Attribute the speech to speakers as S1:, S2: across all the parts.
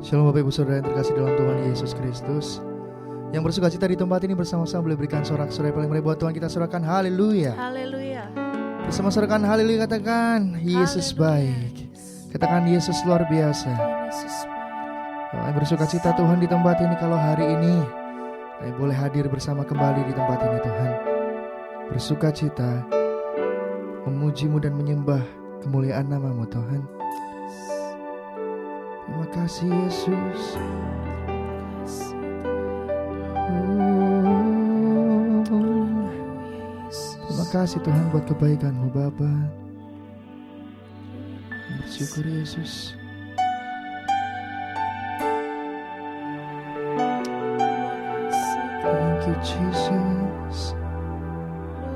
S1: Shalom Bapak Ibu Saudara yang terkasih dalam Tuhan Yesus Kristus, yang bersuka cita di tempat ini bersama-sama boleh berikan sorak-sorai paling meriah buat Tuhan. Kita sorakan haleluya.
S2: Haleluya.
S1: Bersama sorakan haleluya, katakan Yesus baik. Katakan Yesus luar biasa. Yang bersuka cita Tuhan di tempat ini, kalau hari ini kami boleh hadir bersama kembali di tempat ini Tuhan. Bersuka cita memuji-Mu dan menyembah kemuliaan nama-Mu Tuhan. Terima kasih Yesus. Terima kasih Tuhan buat kebaikan-Mu Bapa. Bersyukur Yesus. Thank you Jesus.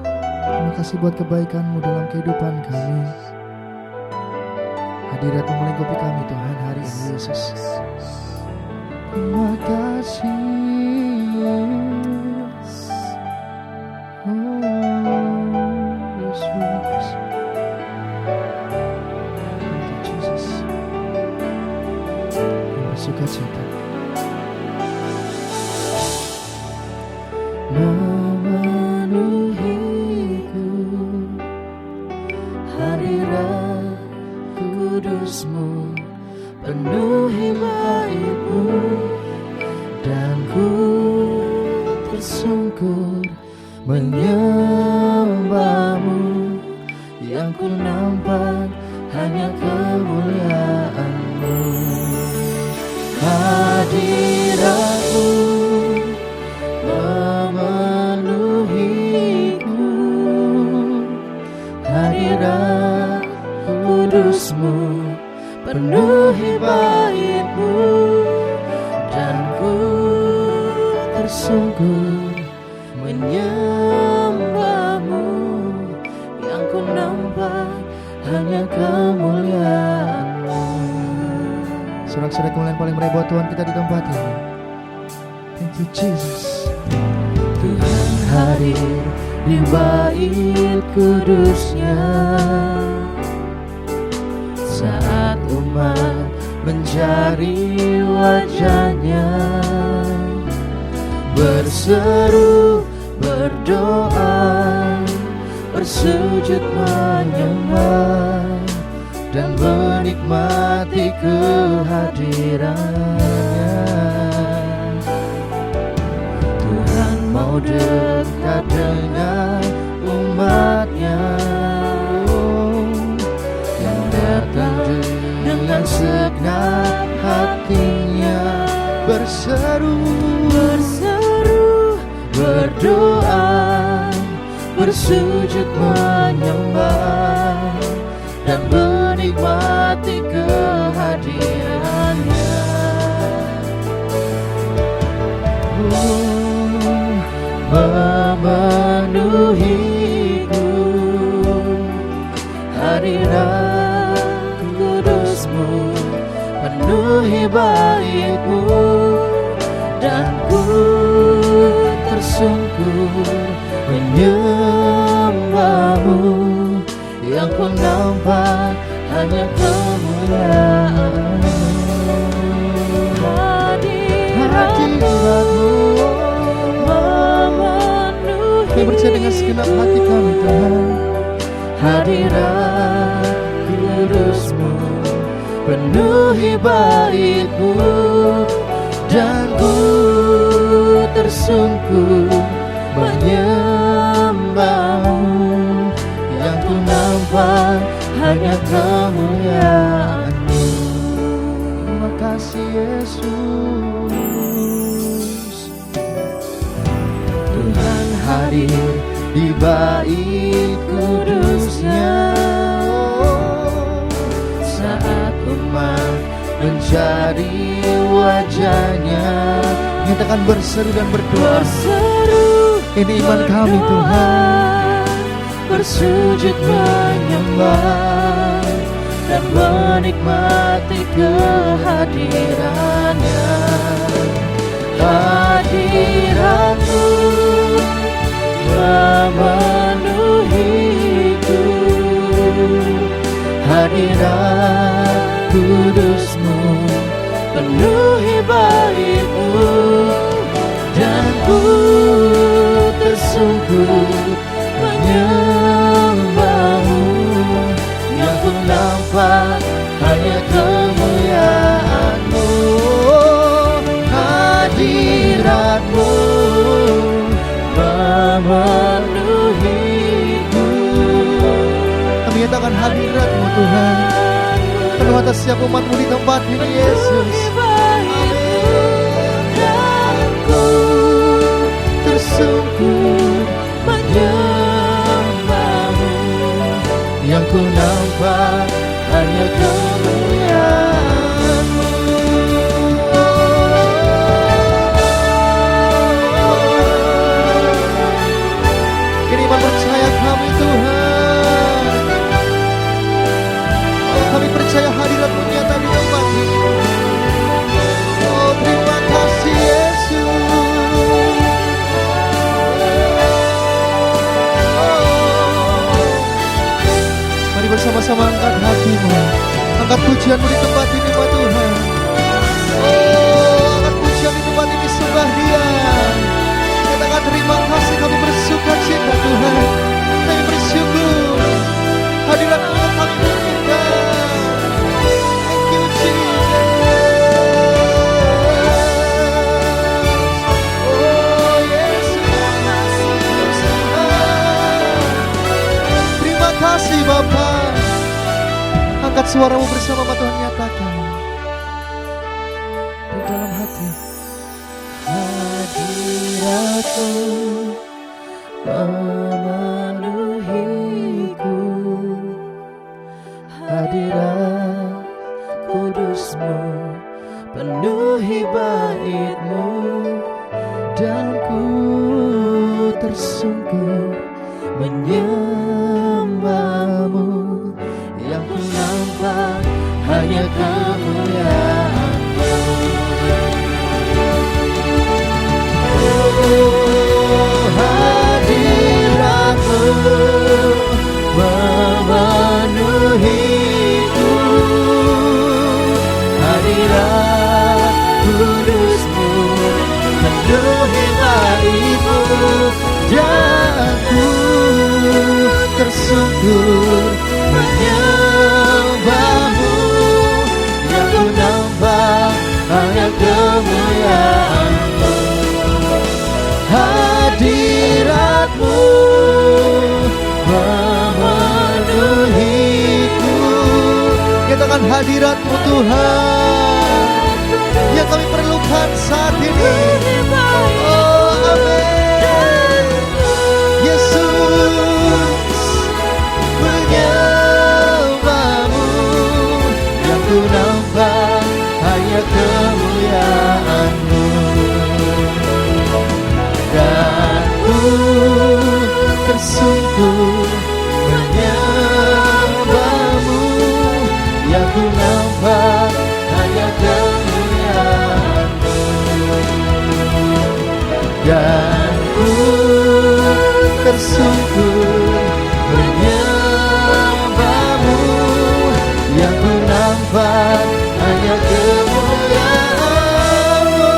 S1: Terima kasih buat kebaikan-Mu dalam kehidupan kami. Hadirat-Mu melingkupi kami Tuhan hari ini Yesus. Terima kasih. Yesus. Thank you Jesus. Bersuka cita memenuhiku, hadirat kudus-Mu penuhi baik-Mu, dan ku tersungkur menyembah-Mu. Yang ku nampak hanya kemuliaan-Mu. Hadirat-Mu memenuhiku, hadirat kudus-Mu penuhi bait-Mu, dan ku tersungkur menyembah-Mu. Yang ku nampak hanya kemuliaan-Mu. Sorak-sorai kemuliaan paling meriah buat Tuhan kita di tempat ini. Thank you Jesus. Tuhan hadir di bait kudus-Nya saat umat mencari wajah-Nya, berseru, berdoa, bersujud menyembah, dan menikmati kehadiran-Nya. Tuhan mau dekat dengan umat-Nya, yang datang dengan segenap hatinya, berseru, berdoa, bersujud menyembah, dan menikmati kehadiran-Nya. Memenuhiku, hadirat kudus-Mu penuhi bait-Mu, dan ku tersungkur menyembahmu. Yang ku nampak hanya kemuliaan-Mu. Hadirat-Mu memenuhi. Kami percaya dengan segenap hati kami Tuhan. Hadirat kudus-Mu penuhi bait-Mu, dan ku tersungkur menyembah-Mu. Yang ku nampak hanya kemuliaan-Mu. Terima kasih Yesus. Tuhan hadir di bait kudus-Nya, saat umat mencari wajah-Nya. Nyatakan berseru dan berdoa. Ini iman kami Tuhan. Bersujud menyembah dan menikmati kehadiran-Nya. Hadirat-Mu memenuhiku. Hadirat kudus-Mu penuhi bait-Mu, dan ku tersungkur menyembah-Mu. Yang ku nampak hanya kemuliaan-Mu. Hadirat-Mu memenuhiku. Kami nyatakan hadirat-Mu Tuhan penuh atas setiap umat-Mu di tempat ini Yesus. Amin. Dan ku tersungkur menyembah-Mu. Yang ku nampak hanya kemuliaan-Mu. Ini iman percaya kami Tuhan. Oh, kami percaya hadirat-Mu nyata di tempat ini. Oh, terima kasih Yesus. Mari bersama-sama angkat hatimu, angkat pujian-Mu di tempat ini Pak Tuhan. Oh, angkat pujian di tempat ini, sembah Dia. Katakan terima kasih, kami bersuka cita Tuhan. Kami bersyukur hadirat-Mu yang kami butuhkan. Thank you Jesus. Oh Yesus, terima kasih Bapa. Angkat suaramu bersama Tuhan, nyatakan di dalam hati. Hadirat-Mu memenuhiku. Hadirat kudus-Mu penuhi bait-Mu, dan ku tersungkur menyembah-Mu. Yang ku nampak hanya kemuliaan-Mu. Hadirat-Mu memenuhiku. Hadirat kudus-Mu penuhi bait-Mu, dan ku tersungkur menyembah-Mu. Yang ku nampak hanya kemuliaan-Mu. Hadirat-Mu memenuhiku. Katakan hadirat-Mu Tuhan yang kami perlukan saat ini. Oh amin. Yesus, menyembah-Mu. Yang ku nampak hanya kemuliaan-Mu, dan ku tersungkur menyembah-Mu. Yang ku nampak hanya kemuliaan-Mu. dan ku tersungkur menyembahmu, yang ku nampak hanya kemuliaan-Mu.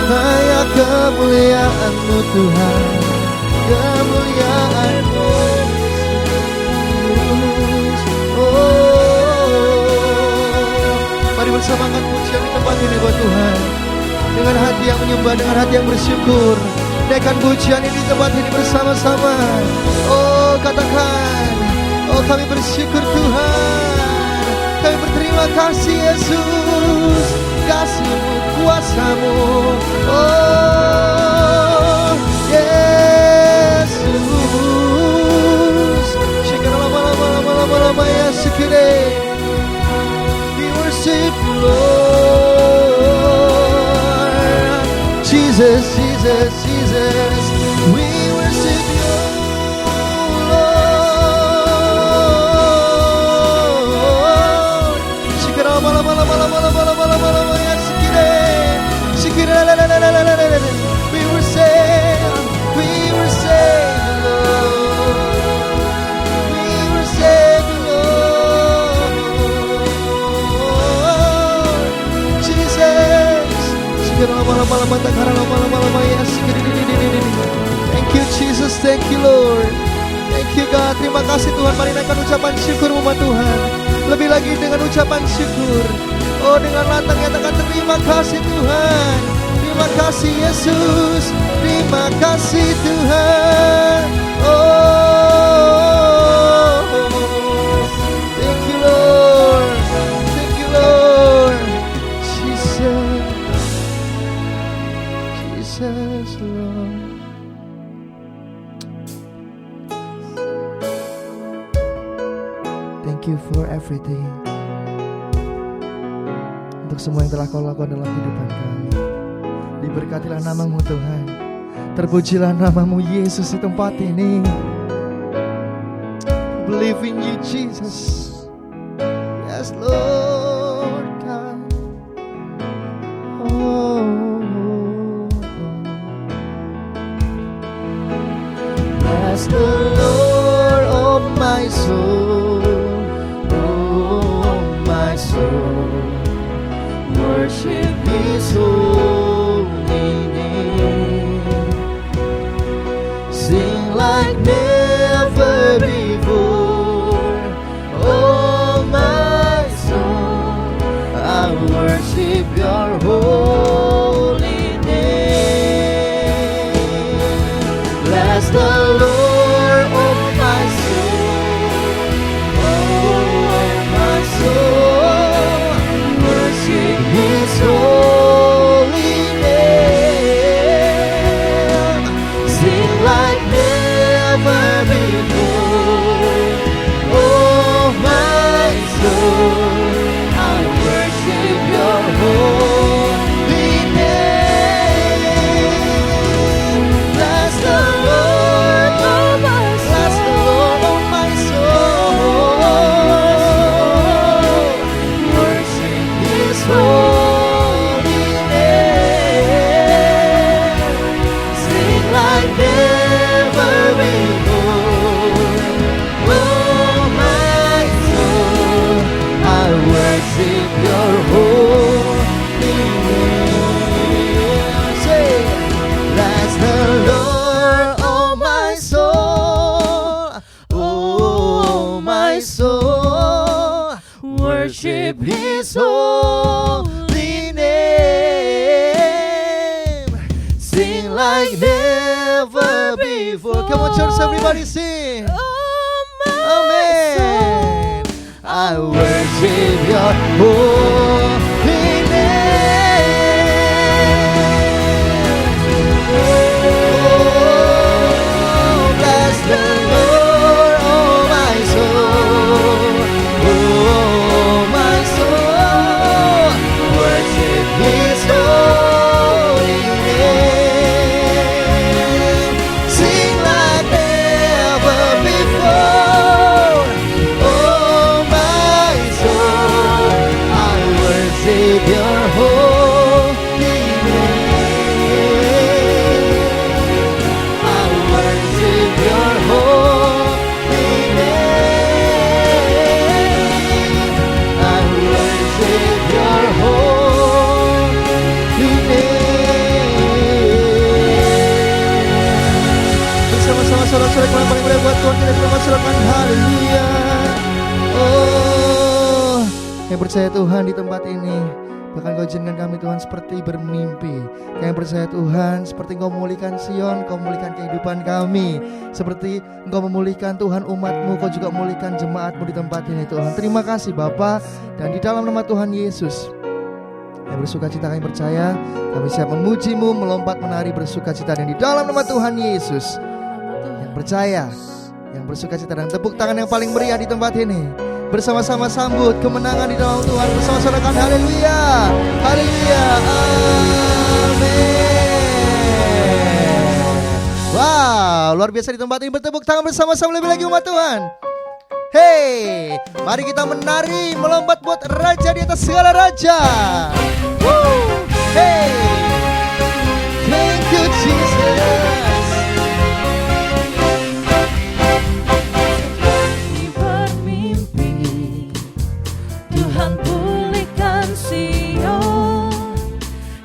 S1: Hanya kemuliaan-Mu Tuhan, kemuliaan-Mu. Mari bersama angkat pujian di tempat ini buat Tuhan, dengan hati yang menyembah, dengan hati yang bersyukur. Naikkan pujian ini di tempat ini bersama-sama. Oh, katakan, oh kami bersyukur Tuhan, kami berterima kasih Yesus, kasih-Mu, kuasa-Mu. Oh Yesus, lama-lama ya sekire. We worship you Lord, Jesus, Jesus, Jesus. We worship you Lord. Sekire lama-lama ya sekire. Sekire we worship lama-lama ya. Thank you Jesus, thank you Lord, thank you God. Terima kasih Tuhan. Mari naikkan ucapan syukur umat Tuhan. Lebih lagi dengan ucapan syukur. Oh, dengan lantang nyatakan terima kasih Tuhan. Terima kasih Yesus, terima kasih Tuhan. Oh, thank you Lord, thank you Lord. Jesus, Jesus Lord. Thank you for everything, untuk semua yang telah Kau lakukan dalam kehidupan kami. Diberkatilah nama-Mu Tuhan, terpujilah nama-Mu Yesus di tempat ini. Believe in you Jesus. Yes Lord God. Oh, bless the Lord, oh my soul, oh my soul. Worship His holy name. Sing like never before. Oh my soul, I worship Your holy name. Bless the Lord, oh my soul, oh my soul. Worship His holy name. Sing like never before. Oh my soul, I worship Your holy name. Bless the Lord, oh my soul. Bless the Lord, oh my soul. Worship His holy name. Sing like never before. Oh my soul, I worship Your holy name. Say, bless the Lord, oh my soul, oh my soul. Worship His holy name. Sing like never before. Come on church, everybody sing. Amen. I worship Your holy name. Oh, bless the Lord, oh my soul, oh my soul. Worship His holy name. Sing like never before. Oh my sorak-sorai yang paling mulia buat Tuhan kita permasalahkan. Haleluya. Oh, yang percaya Tuhan di tempat ini, bahkan Kau izinkan kami Tuhan seperti bermimpi. Yang percaya Tuhan seperti Engkau memulihkan Sion, Kau memulihkan kehidupan kami. Seperti Engkau memulihkan Tuhan umat-Mu, Kau juga memulihkan jemaat-Mu di tempat ini Tuhan. Terima kasih Bapa. Dan di dalam nama Tuhan Yesus, yang bersuka cita kami percaya, kami siap memuji-Mu, melompat menari bersuka cita. Dan di dalam nama Tuhan Yesus, yang percaya, yang bersuka cita, dan tepuk tangan yang paling meriah di tempat ini, bersama-sama sambut kemenangan di dalam Tuhan. Bersama-sama katakan haleluya, haleluya, amin. Wow, luar biasa di tempat ini. Bertepuk tangan bersama-sama lebih lagi umat Tuhan. Hey, mari kita menari, melompat buat Raja di atas segala raja. Woo, hey, thank you Jesus.
S2: Tuhan pulihkan Sion,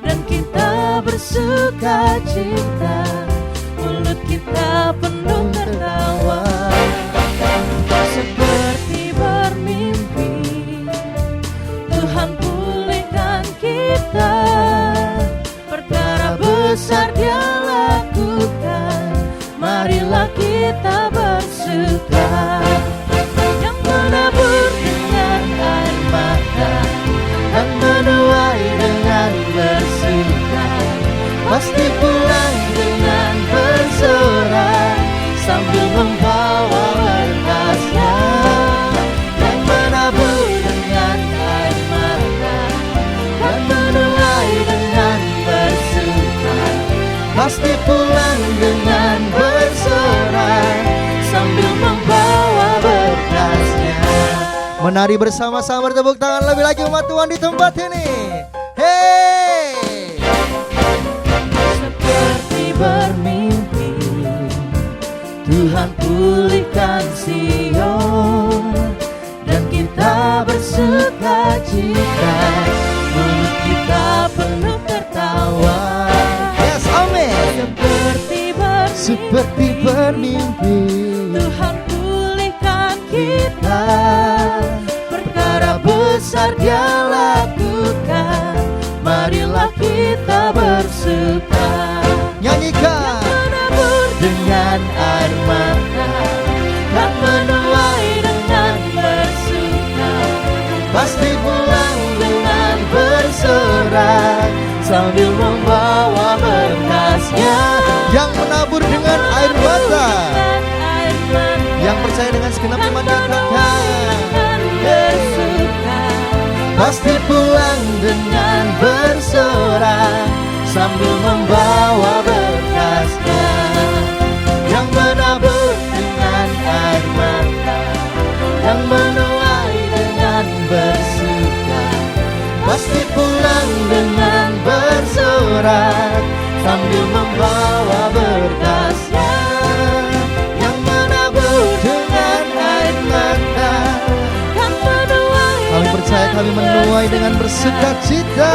S2: dan kita bersuka cita, mulut kita penuh tertawa. Seperti bermimpi, Tuhan pulihkan kita, perkara besar Dia lakukan, marilah kita bersuka. Yang menabur dengan air mata dan menuai dengan bersuka, pasti pulang dengan bersorak sambil membawa berkasnya. Yang menabur dengan air mata dan menuai dengan bersuka, pasti pulang dengan bersorak sambil membawa berkasnya.
S1: Menari bersama-sama, bertepuk tangan lebih lagi umat Tuhan di tempat ini. Hey,
S2: seperti bermimpi, Tuhan pulihkan Sion, dan kita bersuka cita, mulut kita penuh tertawa.
S1: yes, amin.
S2: Seperti bermimpi, Tuhan pulihkan kita, perkara besar Dia lakukan, marilah kita bersuka.
S1: Nyanyikan.
S2: Menabur dengan air mata dan menuai dengan bersuka, pasti pulang dengan bersorak sambil membawa berkasnya.
S1: Yang menabur dengan air mata, yang percaya dengan segenap iman dikatakan,
S2: pasti pulang dengan bersorak sambil membawa berkasnya. Yang menabur dengan air mata, yang menuai dengan bersuka, pasti pulang dengan bersorak sambil membawa berkasnya. Yang menabur dengan air mata, yang menuai,
S1: kami percaya kami menuai dengan bersuka cita.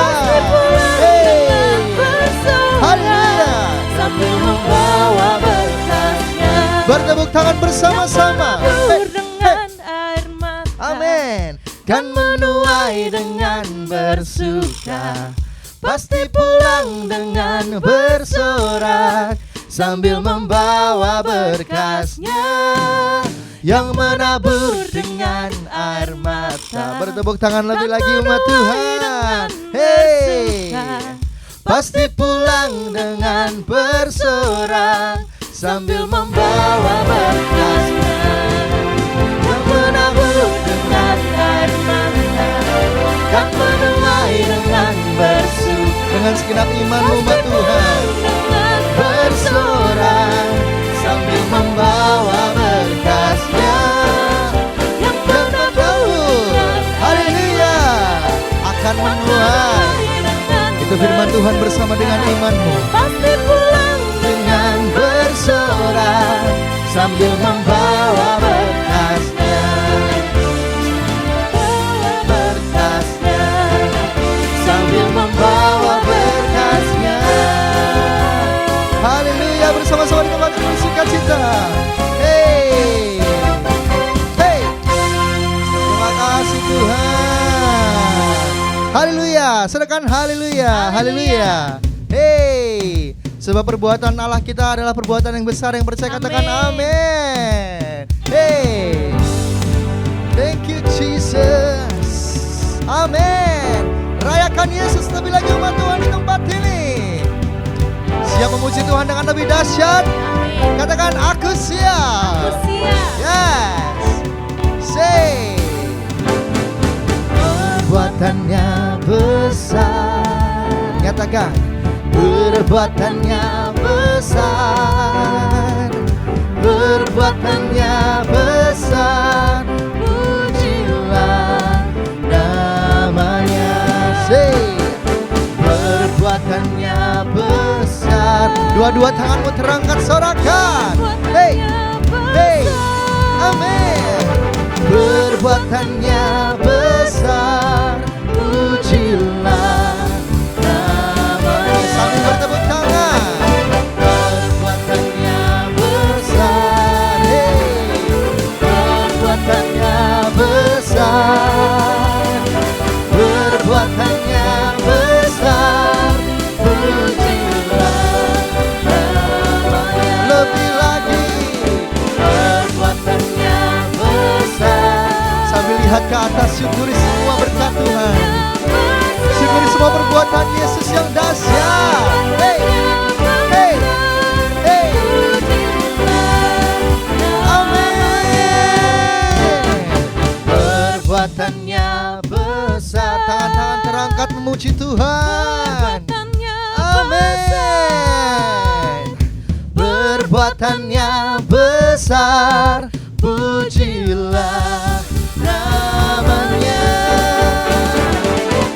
S2: dengan bersorak
S1: Haleluya.
S2: sambil membawa berkasnya.
S1: Bertepuk tangan bersama-sama.
S2: Menabur dengan air mata,
S1: Amin.
S2: dan menuai dengan bersuka, pasti pulang dengan bersorak sambil membawa berkasnya.
S1: Yang menabur dengan air mata. Bertepuk tangan lebih lagi umat Tuhan. Hey,
S2: pasti pulang dengan bersorak sambil membawa berkasnya. Yang menabur dengan air mata dan menuai dengan bersuka,
S1: dengan segenap imanmu umat Tuhan,
S2: dengan
S1: bersorak sambil membawa berkasnya.
S2: yang menabur,
S1: haleluya, akan menuai. Itu firman Tuhan bersama dengan imanmu,
S2: pasti pulang
S1: dengan bersorak sambil membawa berkasnya. Berkasnya, sambil membawa berkasnya. Haleluya, bersama-sama di tempat bersuka cita. Haleluya, serahkan haleluya, haleluya. Hey, sebab perbuatan Allah kita adalah perbuatan yang besar, yang percaya katakan amin. Hey, thank you Jesus. Amin. Rayakan Yesus lebih lagi umat Tuhan di tempat ini. Siap memuji Tuhan dengan lebih dahsyat? Katakan aku siap.
S2: Aku siap.
S1: Yes. Say. Perbuatannya besar. Nyatakan. Perbuatannya besar. Perbuatannya besar. Pujilah namanya. Say. Perbuatannya besar. Dua-dua tanganmu terangkat, sorakan. Hey, hey, amin. Perbuatannya besar, pujilah namanya. Sambil bertepuk tangan. Perbuatannya besar, hey. Perbuatannya besar. Perbuatannya besar, pujilah namanya. Lebih lagi, perbuatannya besar. Sambil lihat ke atas, syukuri semua berkat Tuhan. Syukuri semua perbuatan Yesus yang dahsyat. Hey, hey, hey. Amin. Perbuatannya besar. Tangan-tangan terangkat memuji Tuhan. Amin. Perbuatannya besar, pujilah namanya.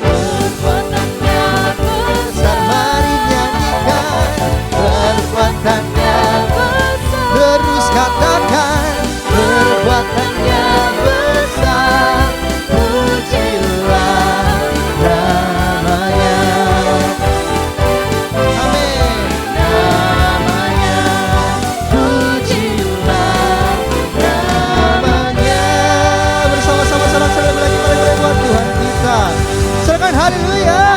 S1: Perbuatannya besar, mari nyanyikan. Perbuatannya besar, terus katakan. Perbuatannya besar, pujilah namanya. Amin. Namanya, pujilah namanya. Bersama-sama salam-salam lagi buat Tuhan kita. Serahkan haleluya.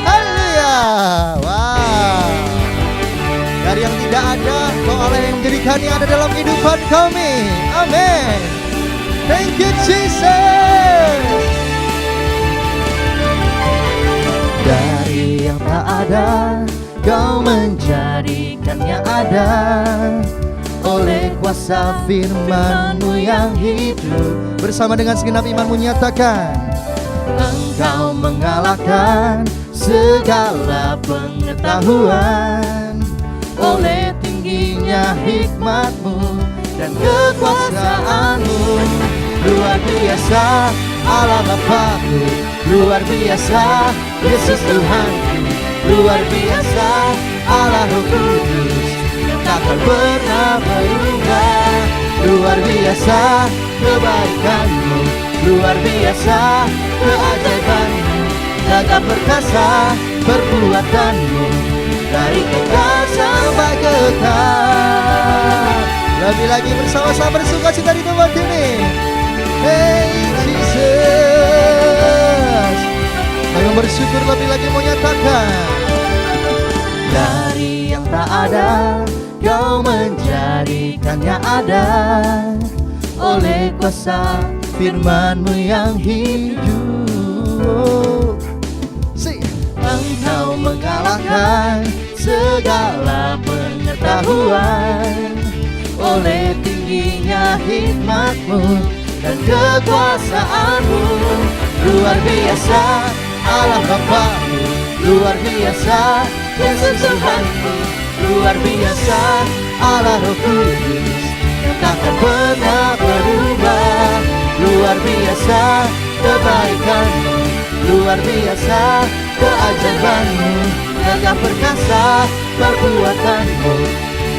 S1: Haleluya. Wow. Dari yang tidak ada, Kau Allah yang menjadikan yang ada dalam kehidupan kami. Amin. Thank you Jesus. Dari yang tak ada, Kau menjadikannya ada. Oleh kuasa firman-Mu yang hidup. Bersama dengan segenap imanmu nyatakan. Engkau mengalahkan segala pengetahuan. Oleh tingginya hikmat-Mu dan kekuasaan-Mu. Luar biasa Allah Bapa-Ku, luar biasa Yesus Tuhan-Ku, luar biasa Allah Roh Kudus yang takkan pernah berubah. Luar biasa kebaikan-Mu, luar biasa keajaiban-Mu, gagah perkasa perbuatan-Mu, dari kekal sampai kekal. Lebih lagi bersama-sama bersuka cita di tempat ini. Hey Jesus, kami bersyukur lebih lagi mau nyatakan. Dari yang tak ada, Kau menjadikannya ada. Oleh kuasa firman-Mu yang hidup. Engkau mengalahkan segala pengetahuan. Oleh tingginya hikmat-Mu dan kekuasaan-Mu. Luar biasa Allah Bapa-Mu, luar biasa Yesus Tuhan-Ku, luar biasa Allah Roh Kudus yang takkan pernah berubah. Luar biasa kebaikan-Mu, luar biasa keajaiban-Mu, gagah perkasa perbuatan-Mu,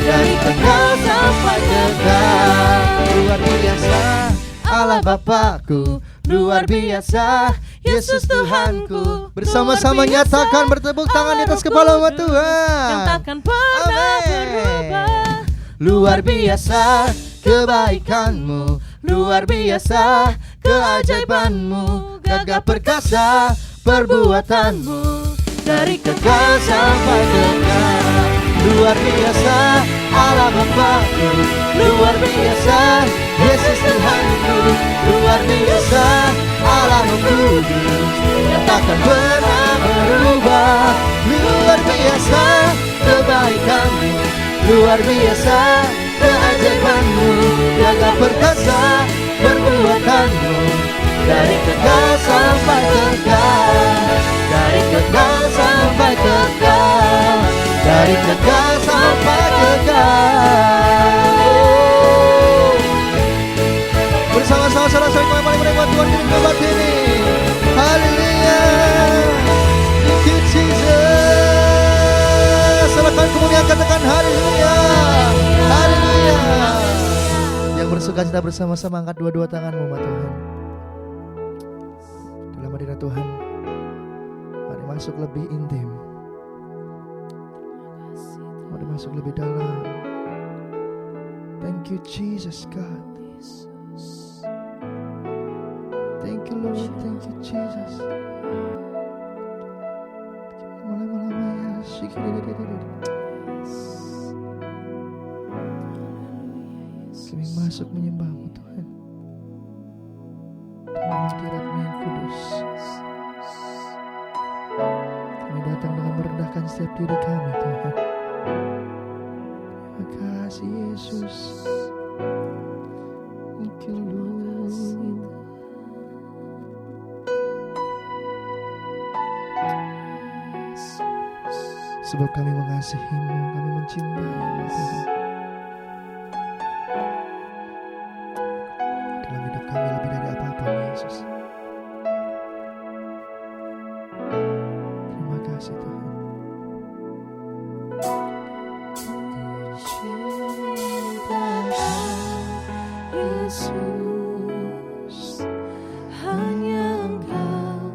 S1: dari kekal sampai kekal. Luar biasa Allah Bapa-Ku, luar biasa Yesus Tuhan-Ku. Bersama-sama nyatakan, bertepuk tangan di atas kepala umat Tuhan.
S2: Yang takkan pernah berubah.
S1: Luar biasa kebaikan-Mu, luar biasa keajaiban-Mu, gagah perkasa perbuatanmu dari kekal sampai kekal. Luar biasa Allah Bapa-Ku, luar biasa Yesus Tuhanku, luar biasa Allah-Mu kudus yang takkan pernah berubah. Luar biasa kebaikan-Mu, luar biasa keajaiban-Mu, jaga perkasa perbuatan-Mu dari kekal sampai kekal, dari kekal sampai kekal, dari kekal sampai kekal. Bersama-sama saudara-saudara yang paling menikmat Tuhan di tempat ini. Haleluya. Thank you Jesus. Serahkan kemuliaan, katakan haleluya. Haleluya. Yang bersuka cita bersama-sama angkat dua-dua tanganmu, Tuhan. Dalam hadirat Tuhan, mari masuk lebih intim, mari masuk lebih dalam. Thank you Jesus God. Thank you Lord, thank you Jesus. Kami masuk menyembah-Mu Tuhan, dalam hadirat-Mu yang kudus. Kami datang dengan merendahkan setiap diri kami Tuhan. Terima kasih Yesus. Thank you Lord. Sebab kami mengasihi-Mu, kami mencintai-Mu Tuhan. Dalam hidup kami lebih dari apapun Yesus. Terima kasih Tuhan.
S2: Yesus, hanya Engkau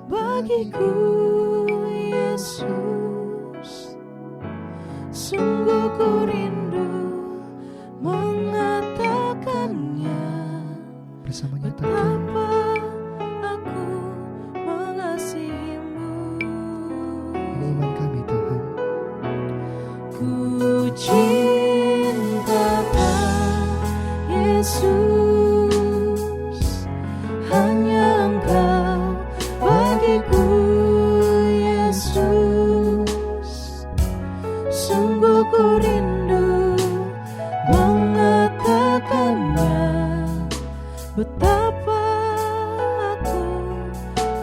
S2: bagiku Yesus. Sungguh ku rindu mengatakannya,
S1: Bersama
S2: betapa aku mengasihi-Mu.
S1: ini iman kami Tuhan.
S2: Ku cinta Yesus, hanya Engkau bagiku Yesus. Sungguh ku rindu mengatakannya, betapa aku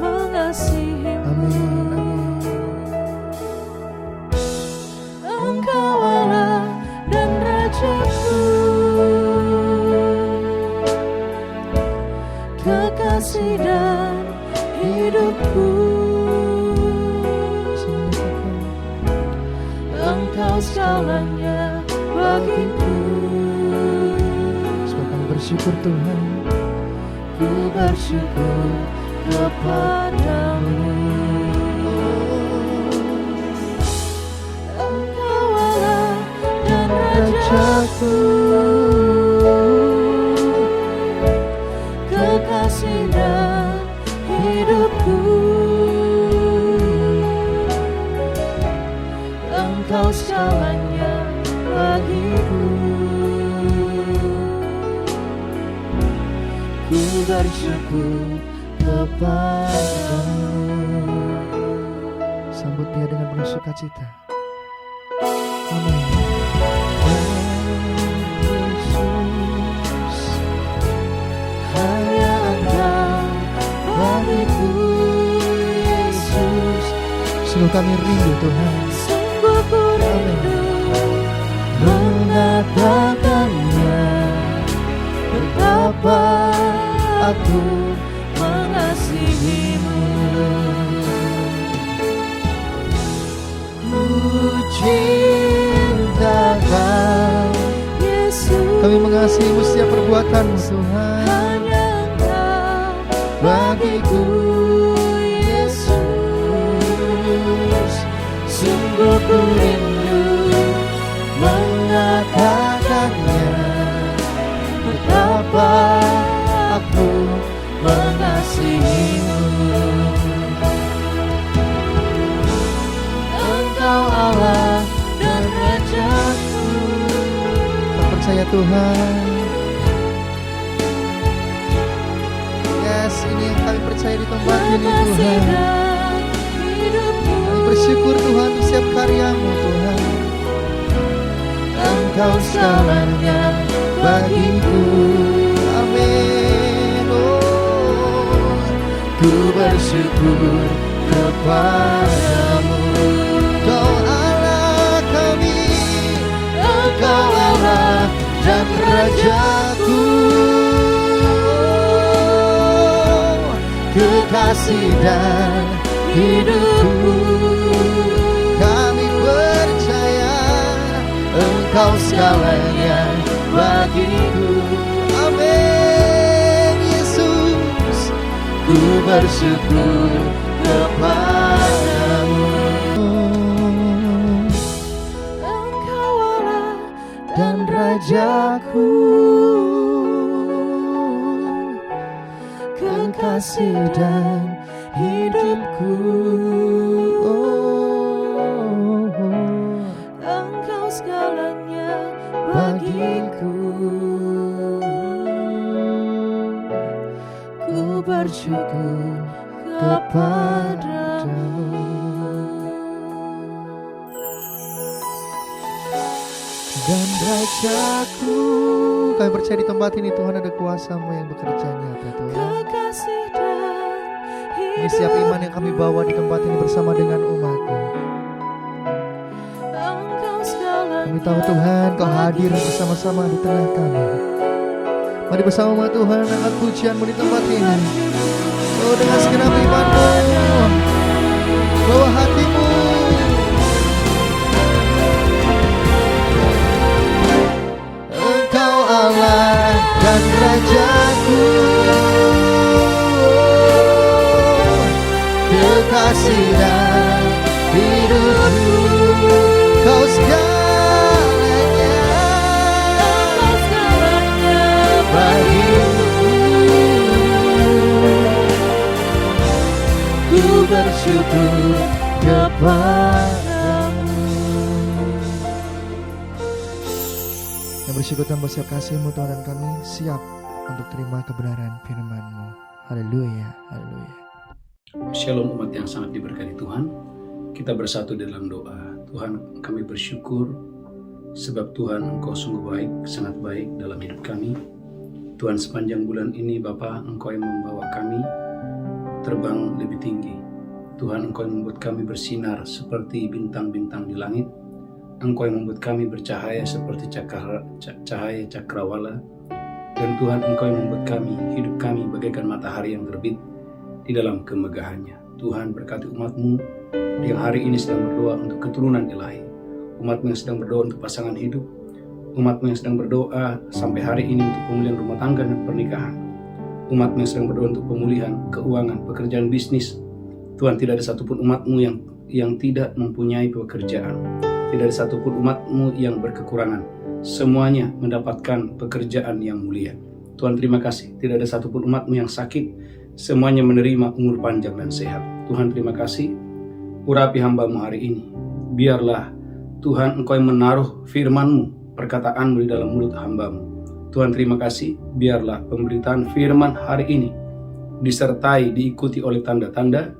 S2: mengasihi-Mu.
S1: Amin, amin.
S2: Engkau Allah dan Rajaku, kekasih dan hidupku. Engkau segalanya bagiku.
S1: Sebab kami bersyukur Tuhan.
S2: Ku bersyukur kepadamu. Engkau Allah dan Rajaku, kekasih dan hidupku. Engkau segalanya bagiku. Ku bersyukur kepadamu.
S1: Sambut Dia dengan penuh sukacita. Amin.
S2: Yesus, hanya Engkau bagiku Yesus.
S1: Sungguh kami rindu Tuhan.
S2: Sungguh ku rindu mengatakannya, betapa aku mengasihi-Mu. Ku cinta Kau Yesus,
S1: Kami mengasihi-Mu setiap perbuatan-Mu Tuhan.
S2: hanya Engkau bagiku Yesus. Sungguh ku rindu mengatakannya, betapa aku mengasihi-Mu.
S1: ya Tuhan. Yes, ini yang kami percaya di tempat ini Tuhan. Kami bersyukur Tuhan untuk setiap karya-Mu Tuhan. Engkau segalanya bagiku. Amin. Oh, ku bersyukur kepadamu. Kau Allah kami, Engkau Allah dan Rajaku, kekasih dan hidupku. Kami percaya Engkau segalanya bagiku. Amin. Yesus, ku bersyukur kepadamu. Engkau Allah dan Rajaku, kekasih dan hidupku. Engkau segalanya bagiku. Ku bersyukur kepadamu. Dan Rajaku, kami percaya di tempat ini Tuhan ada kuasa-Mu yang bekerja nyata Tuhan. Ini setiap iman yang kami bawa di tempat ini bersama dengan umat-Mu. Kami tahu Tuhan Kau hadir bersama-sama di tengah kami. Mari bersama Tuhan angkat pujian-Mu di tempat ini. Oh, dengan segenap iman-Mu, bawa hati-Mu. Engkau Allah dan Rajaku, kekasih dan hidupku. Kau segalanya bagiku. Ku bersyukur kepadamu. Yang bersyukur tanpa siap kasih-Mu Tuhan, dan kami siap untuk terima kebenaran firman-Mu. Haleluya, haleluya.
S3: Shalom umat yang sangat diberkati Tuhan. Kita bersatu dalam doa. Tuhan, kami bersyukur sebab Tuhan Engkau sungguh baik, sangat baik dalam hidup kami. Tuhan, sepanjang bulan ini Bapa, Engkau yang membawa kami terbang lebih tinggi. Tuhan, Engkau yang membuat kami bersinar seperti bintang-bintang di langit. Engkau yang membuat kami bercahaya seperti cahaya cakrawala. Dan Tuhan, Engkau yang membuat kami, hidup kami bagaikan matahari yang terbit di dalam kemegahannya. Tuhan, berkati umat-Mu yang hari ini sedang berdoa untuk keturunan ilahi, umat-Mu yang sedang berdoa untuk pasangan hidup, umat-Mu yang sedang berdoa sampai hari ini untuk pemulihan rumah tangga dan pernikahan, umat-Mu yang sedang berdoa untuk pemulihan keuangan, pekerjaan bisnis. Tuhan, tidak ada satupun umat-Mu yang tidak mempunyai pekerjaan, tidak ada satupun umat-Mu yang berkekurangan. Semuanya mendapatkan pekerjaan yang mulia. Tuhan, terima kasih, tidak ada satupun umat-Mu yang sakit, semuanya menerima umur panjang dan sehat. Tuhan, terima kasih, urapi hamba-Mu hari ini. Biarlah Tuhan Engkau yang menaruh firman-Mu, perkataan-Mu di dalam mulut hamba-Mu. Tuhan, terima kasih, biarlah pemberitaan firman hari ini disertai, diikuti oleh tanda-tanda,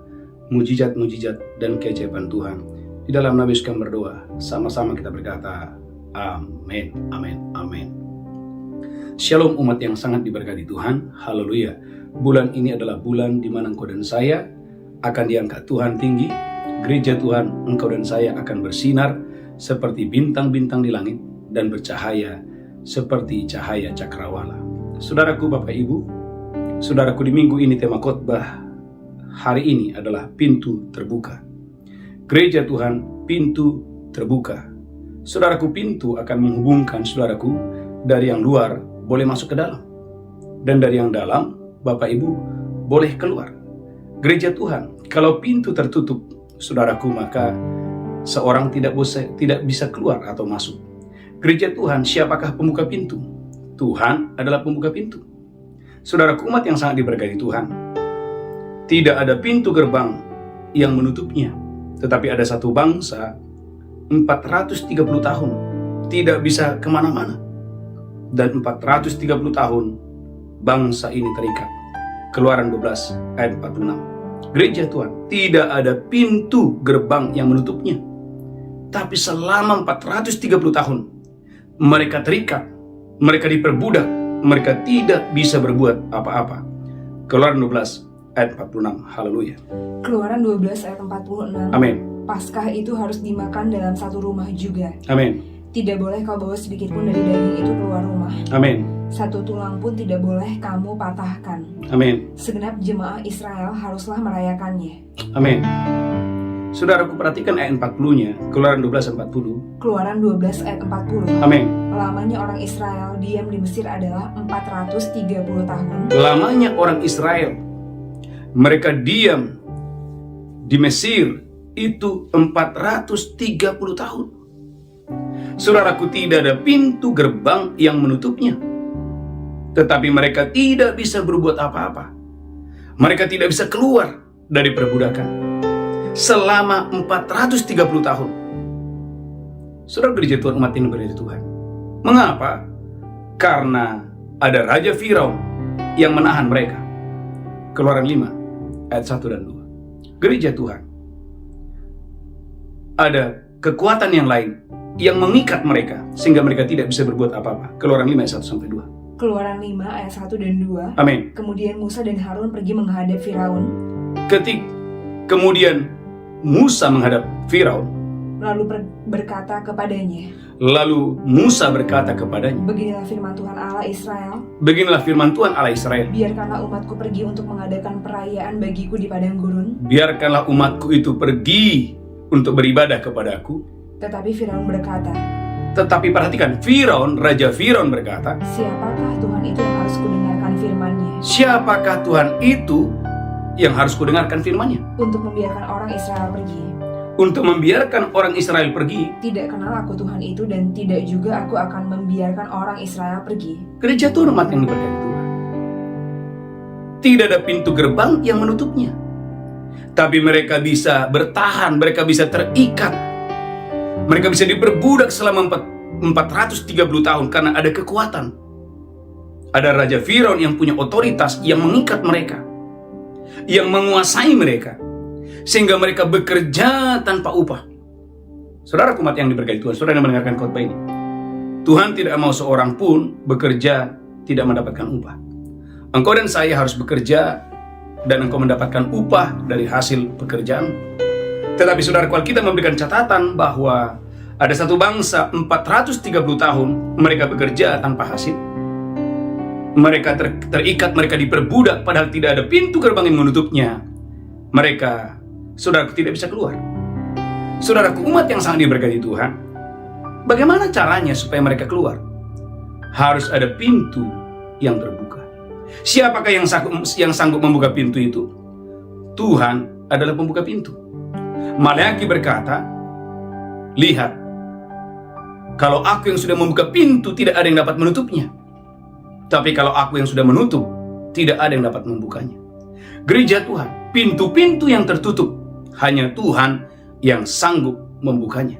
S3: mujizat-mujizat dan keajaiban Tuhan. Di dalam nama Yesus kami berdoa, sama-sama kita berkata, amin, amin, amin. Shalom umat yang sangat diberkati Tuhan, haleluya. Bulan ini adalah bulan di mana engkau dan saya akan diangkat Tuhan tinggi. Gereja Tuhan, engkau dan saya akan bersinar seperti bintang-bintang di langit dan bercahaya seperti cahaya cakrawala. Saudaraku, Bapak Ibu, saudaraku, di minggu ini tema khotbah hari ini adalah pintu terbuka. Gereja Tuhan, pintu terbuka. Saudaraku, pintu akan menghubungkan saudaraku dari yang luar boleh masuk ke dalam, dan dari yang dalam Bapak Ibu boleh keluar. Gereja Tuhan, kalau pintu tertutup, saudaraku, maka seorang tidak bisa keluar atau masuk. Gereja Tuhan, siapakah pembuka pintu? Tuhan adalah pembuka pintu. Saudaraku, umat yang sangat diberkati Tuhan, tidak ada pintu gerbang yang menutupnya, tetapi ada satu bangsa 430 tahun tidak bisa kemana-mana. dan 430 tahun bangsa ini terikat. Keluaran 12 ayat 46. Gereja Tuhan, tidak ada pintu gerbang yang menutupnya. Tapi selama 430 tahun mereka terikat, mereka diperbudak, mereka tidak bisa berbuat apa-apa. Keluaran 12 ayat 46. Haleluya.
S4: Keluaran 12 ayat 46.
S3: Amin.
S4: Paskah itu harus dimakan dalam satu rumah juga.
S3: Amin.
S4: Tidak boleh kau bawa sedikit pun dari daging itu keluar rumah.
S3: Amin.
S4: Satu tulang pun tidak boleh kamu patahkan.
S3: Amin.
S4: Segenap jemaah Israel haruslah merayakannya.
S3: Amin. Saudaraku, perhatikan ayat 40-nya, Keluaran 12 ayat 40.
S4: Keluaran 12 ayat 40.
S3: Amin.
S4: Lamanya orang Israel diam di Mesir adalah 430 tahun.
S3: Lamanya orang Israel, mereka diam di Mesir itu 430 tahun. Saudaraku, tidak ada pintu gerbang yang menutupnya. Tetapi mereka tidak bisa berbuat apa-apa. Mereka tidak bisa keluar dari perbudakan selama 430 tahun. Saudara gereja Tuhan, umat ini gereja Tuhan. Mengapa? Karena ada Raja Firaun yang menahan mereka. Keluaran 5 ayat 1 dan 2. Gereja Tuhan, ada kekuatan yang lain yang mengikat mereka sehingga mereka tidak bisa berbuat apa-apa. Keluaran 5 ayat 1 sampai 2.
S4: Keluaran 5 ayat 1 dan 2.
S3: Amin.
S4: Kemudian Musa dan Harun pergi menghadap Firaun.
S3: Kemudian Musa menghadap Firaun.
S4: Lalu berkata kepadanya, Beginilah firman Tuhan Allah Israel.
S3: Beginilah firman Tuhan Allah Israel.
S4: Biarkanlah umatku pergi untuk mengadakan perayaan bagiku di padang gurun.
S3: Biarkanlah umatku itu pergi untuk beribadah kepadaku.
S4: Tetapi Firaun berkata,
S3: Tetapi perhatikan, Raja Firaun berkata,
S4: Siapakah Tuhan itu yang harus kudengarkan firman-Nya?
S3: Siapakah Tuhan itu yang harus kudengarkan firman-Nya?
S4: Untuk membiarkan orang Israel pergi.
S3: Untuk membiarkan orang Israel pergi.
S4: Tidak kenal aku Tuhan itu, dan tidak juga aku akan membiarkan orang Israel pergi.
S3: Gereja Tuhan, umat yang diberkati Tuhan, tidak ada pintu gerbang yang menutupnya. Tapi mereka bisa bertahan, mereka bisa terikat, mereka bisa diperbudak selama 430 tahun karena ada kekuatan. Ada Raja Firaun yang punya otoritas, yang mengikat mereka, yang menguasai mereka, sehingga mereka bekerja tanpa upah. Saudara umat yang diberkati Tuhan, saudara yang mendengarkan khotbah ini, Tuhan tidak mau seorang pun bekerja tidak mendapatkan upah. Engkau dan saya harus bekerja dan engkau mendapatkan upah dari hasil pekerjaan. Tetapi saudara, Alkitab memberikan catatan bahwa ada satu bangsa 430 tahun mereka bekerja tanpa hasil. Mereka terikat, mereka diperbudak padahal tidak ada pintu gerbang yang menutupnya. Mereka, saudaraku, tidak bisa keluar. Saudaraku, umat yang sangat diberkati Tuhan, bagaimana caranya supaya mereka keluar? Harus ada pintu yang terbuka. Siapakah yang sanggup membuka pintu itu? Tuhan adalah pembuka pintu. Maleakhi berkata, Lihat, kalau aku yang sudah membuka pintu, tidak ada yang dapat menutupnya. Tapi kalau aku yang sudah menutup, tidak ada yang dapat membukanya. Gereja Tuhan, pintu-pintu yang tertutup, hanya Tuhan yang sanggup membukanya.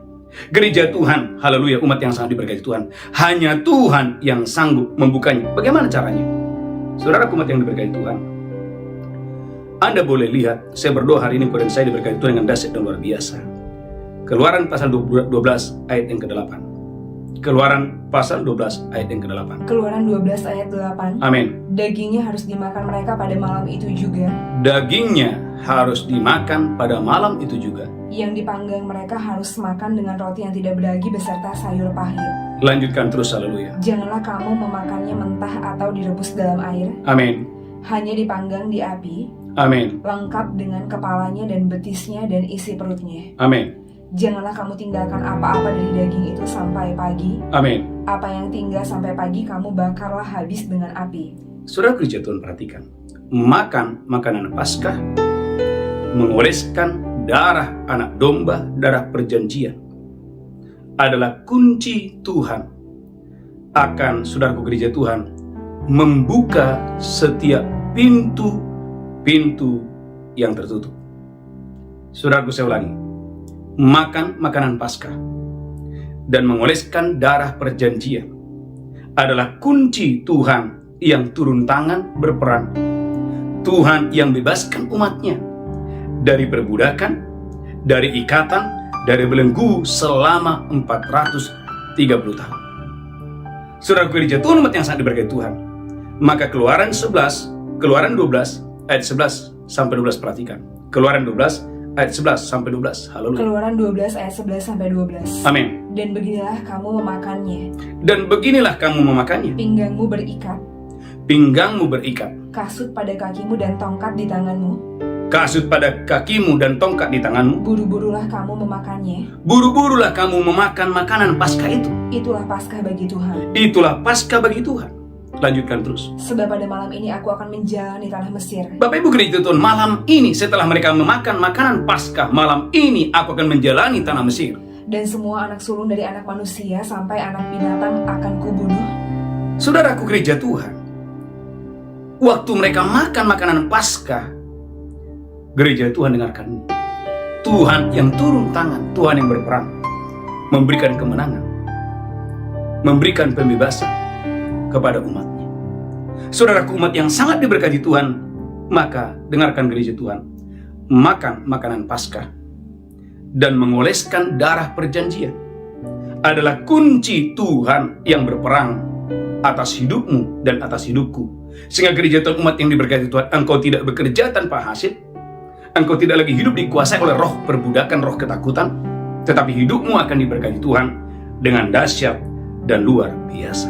S3: Gereja Tuhan, haleluya, umat yang sangat diberkati Tuhan, hanya Tuhan yang sanggup membukanya. Bagaimana caranya? Saudara umat yang diberkati Tuhan, Anda boleh lihat, saya berdoa hari ini kepada saya diberkati Tuhan dengan dahsyat dan luar biasa. Keluaran pasal 12 ayat yang ke-8. Keluaran pasal 12 ayat yang ke-8.
S4: Keluaran 12 ayat 8.
S3: Amin.
S4: Dagingnya harus dimakan mereka pada malam itu juga.
S3: Dagingnya harus dimakan pada malam itu juga.
S4: Yang dipanggang mereka harus makan dengan roti yang tidak berdagi beserta sayur pahit.
S3: Lanjutkan terus, haleluya.
S4: Janganlah kamu memakannya mentah atau direbus dalam air.
S3: Amin.
S4: Hanya dipanggang di api.
S3: Amin.
S4: Lengkap dengan kepalanya dan betisnya dan isi perutnya.
S3: Amin.
S4: Janganlah kamu tinggalkan apa-apa dari daging itu sampai pagi.
S3: Amin.
S4: Apa yang tinggal sampai pagi kamu bakarlah habis dengan api.
S3: Saudara gereja Tuhan, perhatikan. Makan makanan Paskah, mengoleskan darah anak domba, darah perjanjian, adalah kunci Tuhan akan, saudaraku gereja Tuhan, membuka setiap pintu-pintu yang tertutup. Saudaraku, saya ulangi. Makan makanan Paskah dan mengoleskan darah perjanjian adalah kunci Tuhan yang turun tangan berperan. Tuhan yang bebaskan umatnya dari perbudakan, dari ikatan, dari belenggu selama 430 tahun. Saudara gereja Tuhan, umat yang sangat diberkati Tuhan, maka Keluaran 12 ayat 11 sampai 12, perhatikan. Keluaran 12 ayat 11 sampai 12. Haleluya.
S4: Keluaran 12 ayat 11 sampai 12.
S3: Amin.
S4: Dan beginilah kamu memakannya.
S3: Dan beginilah kamu memakannya.
S4: Pinggangmu berikat,
S3: Pinggangmu berikat,
S4: kasut pada kakimu dan tongkat di tanganmu.
S3: kasut pada kakimu dan tongkat di tanganmu.
S4: Buru-burulah kamu memakannya.
S3: Buru-burulah kamu memakan makanan Paskah itu.
S4: Itulah Paskah bagi Tuhan.
S3: Itulah Paskah bagi Tuhan. Lanjutkan terus.
S4: Sebab pada malam ini aku akan menjalani tanah Mesir.
S3: Bapak Ibu gereja Tuhan, malam ini setelah mereka memakan makanan Paskah, malam ini aku akan menjalani tanah Mesir.
S4: Dan semua anak sulung dari anak manusia sampai anak binatang akan kubunuh.
S3: Saudaraku gereja Tuhan, waktu mereka makan makanan Paskah, gereja Tuhan dengarkan ini. Tuhan yang turun tangan, Tuhan yang berperang, memberikan kemenangan, memberikan pembebasan kepada umatnya. Saudaraku, umat yang sangat diberkati Tuhan, maka dengarkan gereja Tuhan, makan makanan Paskah dan mengoleskan darah perjanjian adalah kunci Tuhan yang berperang atas hidupmu dan atas hidupku. Sehingga gereja Tuhan, umat yang diberkati Tuhan, engkau tidak bekerja tanpa hasil, engkau tidak lagi hidup dikuasai oleh roh perbudakan, roh ketakutan, tetapi hidupmu akan diberkati Tuhan dengan dahsyat dan luar biasa.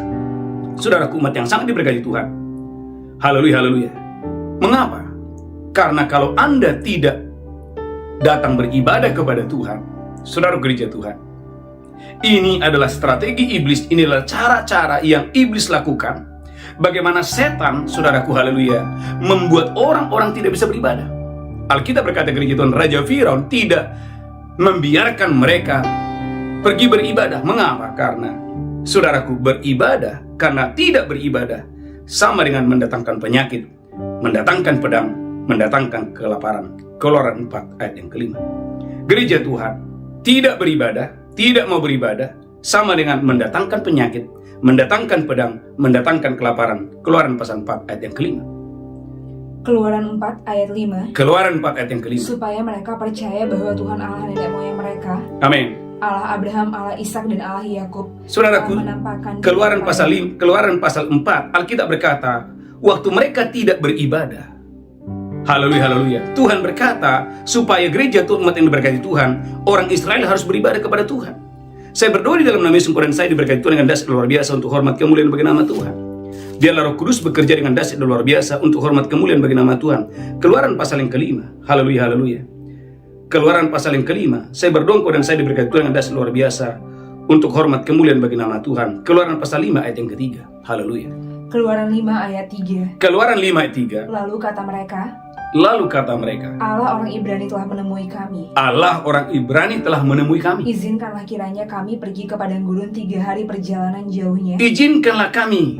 S3: Saudaraku, umat yang sangat diberkati Tuhan, haleluya, haleluya. Mengapa? Karena kalau Anda tidak datang beribadah kepada Tuhan, saudara gereja Tuhan, ini adalah strategi iblis, inilah cara-cara yang iblis lakukan. Bagaimana setan, saudaraku haleluya, membuat orang-orang tidak bisa beribadah. Alkitab berkata gereja Tuhan, Raja Firaun tidak membiarkan mereka pergi beribadah. Mengapa? Karena saudaraku, beribadah karena tidak beribadah sama dengan mendatangkan penyakit, mendatangkan pedang, mendatangkan kelaparan. Keluaran 4 ayat yang kelima. Gereja Tuhan tidak beribadah, tidak mau beribadah, sama dengan mendatangkan penyakit, mendatangkan pedang, mendatangkan kelaparan. Keluaran pasal 4 ayat yang kelima.
S4: Keluaran 4 ayat 5.
S3: Keluaran 4 ayat yang kelima.
S4: Supaya mereka percaya bahwa Tuhan Allah nenek moyang mereka,
S3: Amin.
S4: Allah Abraham, Allah Ishak dan Allah Yakub,
S3: Saudaraku,
S4: telah menampakkan
S3: Keluaran
S4: kepada
S3: pasal 4, Alkitab berkata, waktu mereka tidak beribadah, haleluya, haleluya, Tuhan berkata, supaya gereja Tuhan, umat yang diberkati Tuhan, orang Israel harus beribadah kepada Tuhan. Saya berdoa di dalam nama Yesus, dan saya diberkati Tuhan dengan dahsyat luar biasa untuk hormat kemuliaan bagi nama Tuhan. Biarlah Roh Kudus bekerja dengan dahsyat luar biasa untuk hormat kemuliaan bagi nama Tuhan. Keluaran pasal yang kelima, haleluya, haleluya. Keluaran pasal yang kelima, saya berdoa dan saya diberkati Tuhan dengan dahsyat luar biasa untuk hormat kemuliaan bagi nama Tuhan. Keluaran pasal 5 ayat yang ketiga, haleluya.
S4: Keluaran 5 ayat 3.
S3: Keluaran 5 ayat 3.
S4: Lalu kata mereka,
S3: Allah
S4: orang Ibrani telah menemui kami.
S3: Allah orang Ibrani telah menemui kami.
S4: Izinkanlah kiranya kami pergi ke padang gurun 3 hari perjalanan jauhnya,
S3: Izinkanlah kami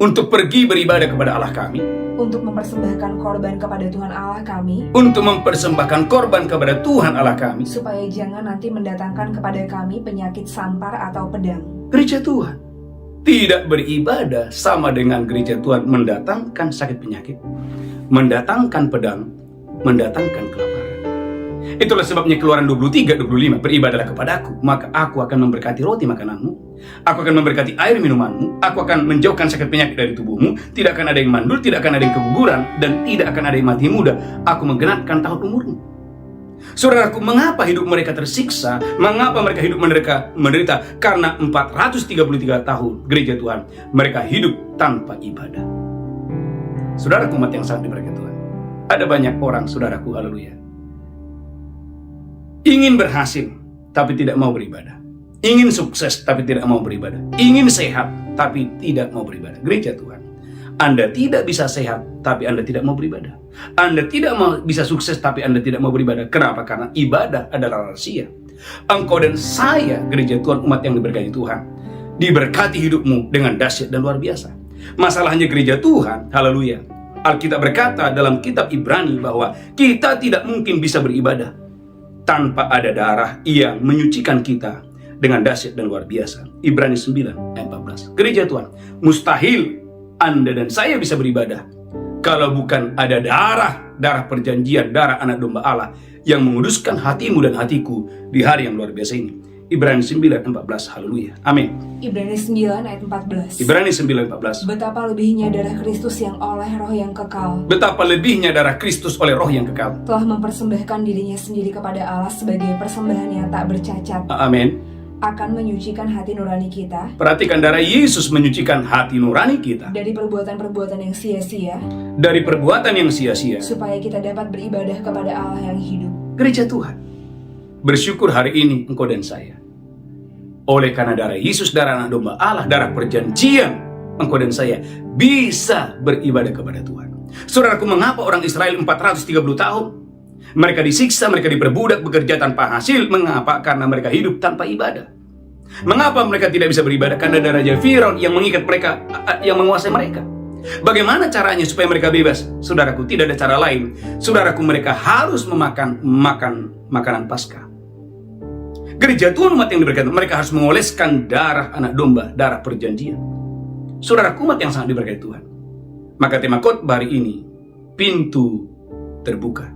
S3: untuk pergi beribadah kepada Allah kami,
S4: untuk mempersembahkan korban kepada Tuhan Allah kami,
S3: untuk mempersembahkan korban kepada Tuhan Allah kami,
S4: supaya jangan nanti mendatangkan kepada kami penyakit sampar atau pedang.
S3: Gereja Tuhan tidak beribadah sama dengan gereja Tuhan mendatangkan sakit penyakit, mendatangkan pedang, mendatangkan kelaparan. Itulah sebabnya Keluaran 23-25, beribadahlah kepadaku, maka aku akan memberkati roti makananmu, aku akan memberkati air minumanmu, aku akan menjauhkan sakit penyakit dari tubuhmu, tidak akan ada yang mandul, tidak akan ada yang keguguran, dan tidak akan ada yang mati muda, aku menggenapkan tahun umurmu. Saudaraku, mengapa hidup mereka tersiksa? Mengapa mereka hidup menderita? Karena 433 tahun gereja Tuhan mereka hidup tanpa ibadah. Saudaraku, umat yang sangat diberkati Tuhan, ada banyak orang, saudaraku, haleluya, ingin berhasil tapi tidak mau beribadah, ingin sukses tapi tidak mau beribadah, ingin sehat tapi tidak mau beribadah. Gereja Tuhan, Anda tidak bisa sehat tapi Anda tidak mau beribadah. Anda tidak mau bisa sukses tapi Anda tidak mau beribadah. Kenapa? Karena ibadah adalah rahasia. Engkau dan saya, gereja Tuhan, umat yang diberkati Tuhan, diberkati hidupmu dengan dahsyat dan luar biasa. Masalahnya gereja Tuhan, haleluya, Alkitab berkata dalam kitab Ibrani bahwa kita tidak mungkin bisa beribadah tanpa ada darah yang menyucikan kita dengan dahsyat dan luar biasa. Ibrani 9 ayat 14. Gereja Tuhan, mustahil Anda dan saya bisa beribadah kalau bukan ada darah perjanjian, darah anak domba Allah yang menguduskan hatimu dan hatiku di hari yang luar biasa ini. Ibrani 9 ayat 14. Haleluya. Amin.
S4: Ibrani 9 ayat 14.
S3: Ibrani 9 ayat 14.
S4: Betapa lebihnya darah Kristus yang oleh roh yang kekal
S3: Betapa lebihnya darah Kristus oleh roh yang kekal
S4: telah mempersembahkan dirinya sendiri kepada Allah sebagai persembahan yang tak bercacat,
S3: amin.
S4: akan menyucikan hati nurani kita
S3: Perhatikan, darah Yesus menyucikan hati nurani kita
S4: dari perbuatan-perbuatan yang sia-sia,
S3: dari perbuatan yang sia-sia.
S4: supaya kita dapat beribadah kepada Allah yang hidup.
S3: Gereja Tuhan, bersyukur hari ini engkau dan saya, oleh karena darah Yesus, darah anak domba Allah, darah perjanjian, engkau dan saya bisa beribadah kepada Tuhan. Saudaraku, mengapa orang Israel 430 tahun mereka disiksa, mereka diperbudak, bekerja tanpa hasil? Mengapa? Karena mereka hidup tanpa ibadah. Mengapa mereka tidak bisa beribadah? Karena ada Raja Firaun yang mengikat mereka, yang menguasai mereka. Bagaimana caranya supaya mereka bebas? Saudaraku, tidak ada cara lain. Saudaraku, mereka harus memakan makanan Paskah. Gereja Tuhan, umat yang diberkati, mereka harus mengoleskan darah anak domba, darah perjanjian. Saudaraku, umat yang sangat diberkati Tuhan, maka tema khotbah hari ini, pintu terbuka.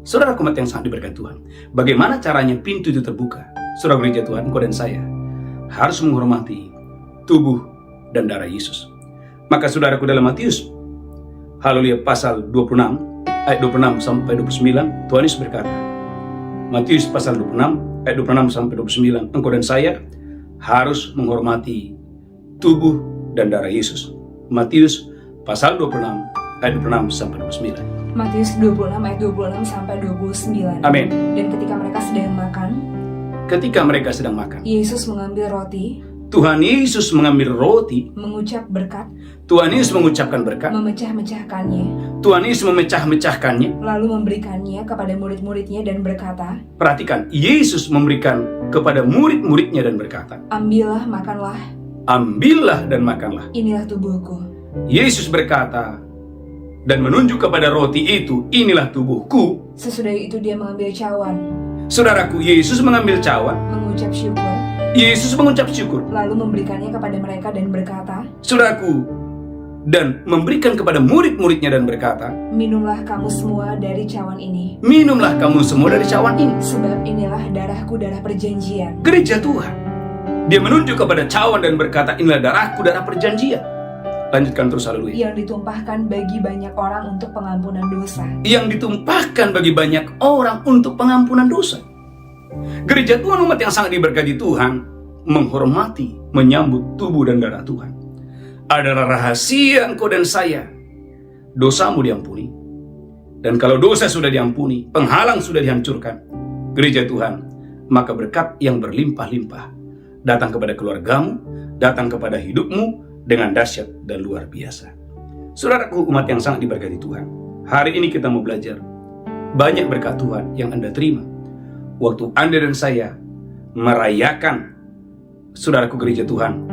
S3: Saudaraku, umat yang sangat diberkati Tuhan, bagaimana caranya pintu itu terbuka? Saudara gereja Tuhan, engkau dan saya harus menghormati tubuh dan darah Yesus. Maka saudaraku, dalam Matius, haleluya, pasal 26 ayat 26 sampai 29, Tuhan Yesus berkata, Matius pasal 26 ayat 26 sampai 29, engkau dan saya harus menghormati tubuh dan darah Yesus. Matius pasal 26 ayat 26 sampai 29.
S4: Matius 26 ayat 26 sampai 29.
S3: Amin.
S4: Dan ketika mereka sedang makan, Yesus mengambil roti,
S3: Tuhan Yesus mengambil roti,
S4: mengucap berkat,
S3: Tuhan Yesus mengucapkan berkat,
S4: memecah-mecahkannya,
S3: Tuhan Yesus memecah-mecahkannya,
S4: lalu memberikannya kepada murid-muridnya dan berkata,
S3: perhatikan, Yesus memberikan kepada murid-muridnya dan berkata,
S4: ambillah, makanlah,
S3: ambillah dan makanlah.
S4: inilah tubuhku.
S3: Yesus berkata dan menunjuk kepada roti itu, inilah tubuhku.
S4: Sesudah itu dia mengambil cawan,
S3: Saudaraku, Yesus mengambil cawan,
S4: mengucap syukur,
S3: Yesus mengucap syukur,
S4: lalu memberikannya kepada mereka dan berkata,
S3: saudaraku, dan memberikan kepada murid-muridnya dan berkata,
S4: minumlah kamu semua dari cawan ini,
S3: minumlah kamu semua dari cawan ini,
S4: sebab inilah darahku, darah perjanjian.
S3: Gereja Tuhan, dia menunjuk kepada cawan dan berkata, inilah darahku, darah perjanjian. Lanjutkan terus, haleluya.
S4: Yang ditumpahkan bagi banyak orang untuk pengampunan dosa.
S3: Yang ditumpahkan bagi banyak orang untuk pengampunan dosa. Gereja Tuhan, umat yang sangat diberkati Tuhan, menghormati, menyambut tubuh dan darah Tuhan adalah rahasia engkau dan saya. Dosamu diampuni, dan kalau dosa sudah diampuni, penghalang sudah dihancurkan, gereja Tuhan, maka berkat yang berlimpah-limpah datang kepada keluargamu, datang kepada hidupmu dengan dahsyat dan luar biasa. Saudaraku, umat yang sangat diberkati Tuhan, hari ini kita mau belajar banyak berkat Tuhan yang Anda terima waktu Anda dan saya merayakan, saudaraku, gereja Tuhan,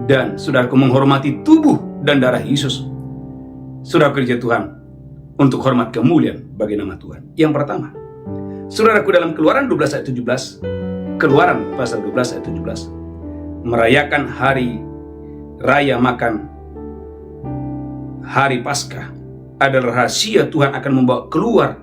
S3: dan saudaraku menghormati tubuh dan darah Yesus. Saudaraku, gereja Tuhan, untuk hormat kemuliaan bagi nama Tuhan. Yang pertama, saudaraku, dalam Keluaran 12 ayat 17, Keluaran pasal 12 ayat 17, merayakan hari raya makan hari Paskah adalah rahasia Tuhan akan membawa keluar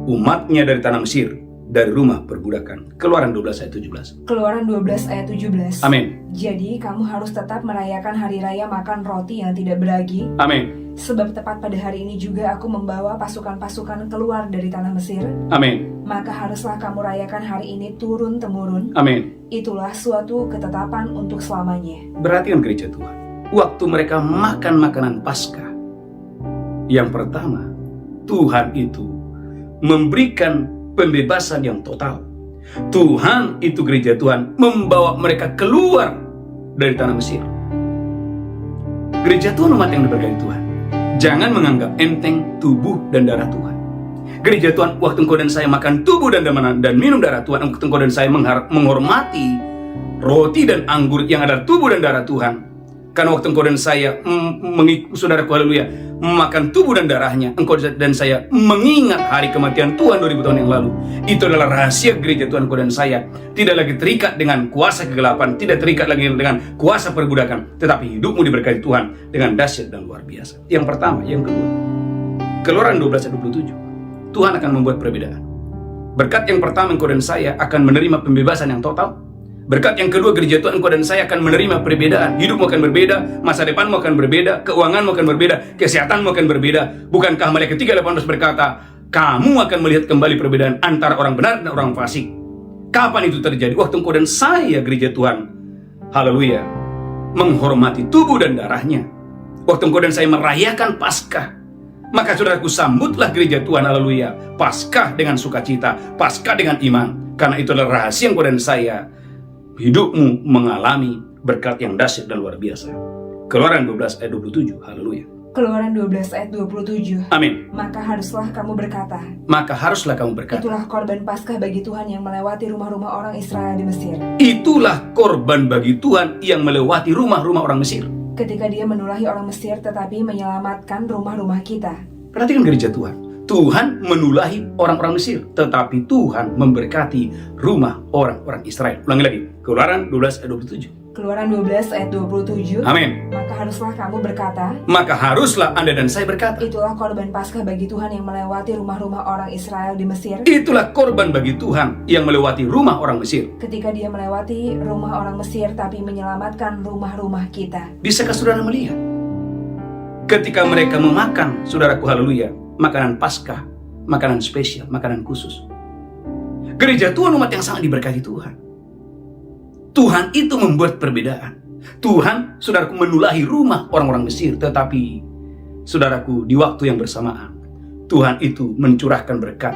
S3: umatnya dari tanah Mesir, dari rumah perbudakan. Keluaran 12 ayat 17.
S4: Keluaran 12 ayat 17.
S3: Amin.
S4: Jadi kamu harus tetap merayakan hari raya makan roti yang tidak beragi.
S3: Amin.
S4: Sebab tepat pada hari ini juga aku membawa pasukan-pasukan keluar dari tanah Mesir.
S3: Amin.
S4: Maka haruslah kamu rayakan hari ini turun-temurun.
S3: Amin.
S4: Itulah suatu ketetapan untuk selamanya.
S3: Perhatikan gereja Tuhan, waktu mereka makan makanan Paskah, yang pertama, Tuhan itu memberikan pembebasan yang total. Tuhan itu, gereja Tuhan, membawa mereka keluar dari tanah Mesir. Gereja Tuhan, umat yang diberkati Tuhan, jangan menganggap enteng tubuh dan darah Tuhan. Gereja Tuhan, waktu engkau dan saya makan tubuh dan minum darah Tuhan, engkau dan saya menghormati roti dan anggur yang adalah tubuh dan darah Tuhan. Karena waktu engkau dan saya saudaraku haleluya, memakan tubuh dan darahnya, engkau dan saya mengingat hari kematian Tuhan 2000 tahun yang lalu. Itu adalah rahasia gereja Tuhan. Engkau dan saya tidak lagi terikat dengan kuasa kegelapan, tidak terikat lagi dengan kuasa perbudakan, tetapi hidupmu diberkati Tuhan dengan dahsyat dan luar biasa. Yang pertama. Yang kedua, Keluaran 12 ayat 27, Tuhan akan membuat perbedaan. Berkat yang pertama, engkau dan saya akan menerima pembebasan yang total. Berkat yang kedua, gereja Tuhan, engkau dan saya akan menerima perbedaan. Hidupmu akan berbeda, masa depanmu akan berbeda, keuanganmu akan berbeda, kesehatanmu akan berbeda. Bukankah Malaikat 3:18 berkata, kamu akan melihat kembali perbedaan antara orang benar dan orang fasik. Kapan itu terjadi? Waktu engkau dan saya, gereja Tuhan, haleluya, menghormati tubuh dan darahnya. Waktu engkau dan saya merayakan Paskah, maka saudaraku, sambutlah gereja Tuhan, haleluya, Paskah dengan sukacita, Paskah dengan iman. Karena itu adalah rahasia engkau dan saya, hidupmu mengalami berkat yang dahsyat dan luar biasa. Keluaran 12 ayat 27, haleluya.
S4: Keluaran 12 ayat 27.
S3: Amin.
S4: Maka haruslah kamu berkata,
S3: Itulah
S4: korban Paskah bagi Tuhan yang melewati rumah-rumah orang Israel di Mesir.
S3: Itulah korban bagi Tuhan yang melewati rumah-rumah orang Mesir.
S4: Ketika dia menulahi orang Mesir tetapi menyelamatkan rumah-rumah kita.
S3: Perhatikan gereja Tuhan. Tuhan menulahi orang-orang Mesir, tetapi Tuhan memberkati rumah orang-orang Israel. Ulangi lagi. Keluaran 12 ayat 27.
S4: Keluaran 12 ayat 27.
S3: Amin.
S4: Maka haruslah kamu berkata,
S3: Maka haruslah Anda dan saya berkata,
S4: itulah korban Paskah bagi Tuhan yang melewati rumah-rumah orang Israel di Mesir.
S3: Itulah korban bagi Tuhan yang melewati rumah orang Mesir.
S4: Ketika dia melewati rumah orang Mesir tapi menyelamatkan rumah-rumah kita.
S3: Bisakah saudara melihat? Ketika mereka memakan, saudaraku haleluya, makanan Paskah, makanan spesial, makanan khusus. Gereja Tuhan, umat yang sangat diberkati Tuhan. Tuhan itu membuat perbedaan. Tuhan, saudaraku, menulahi rumah orang-orang Mesir. Tetapi, saudaraku, di waktu yang bersamaan, Tuhan itu mencurahkan berkat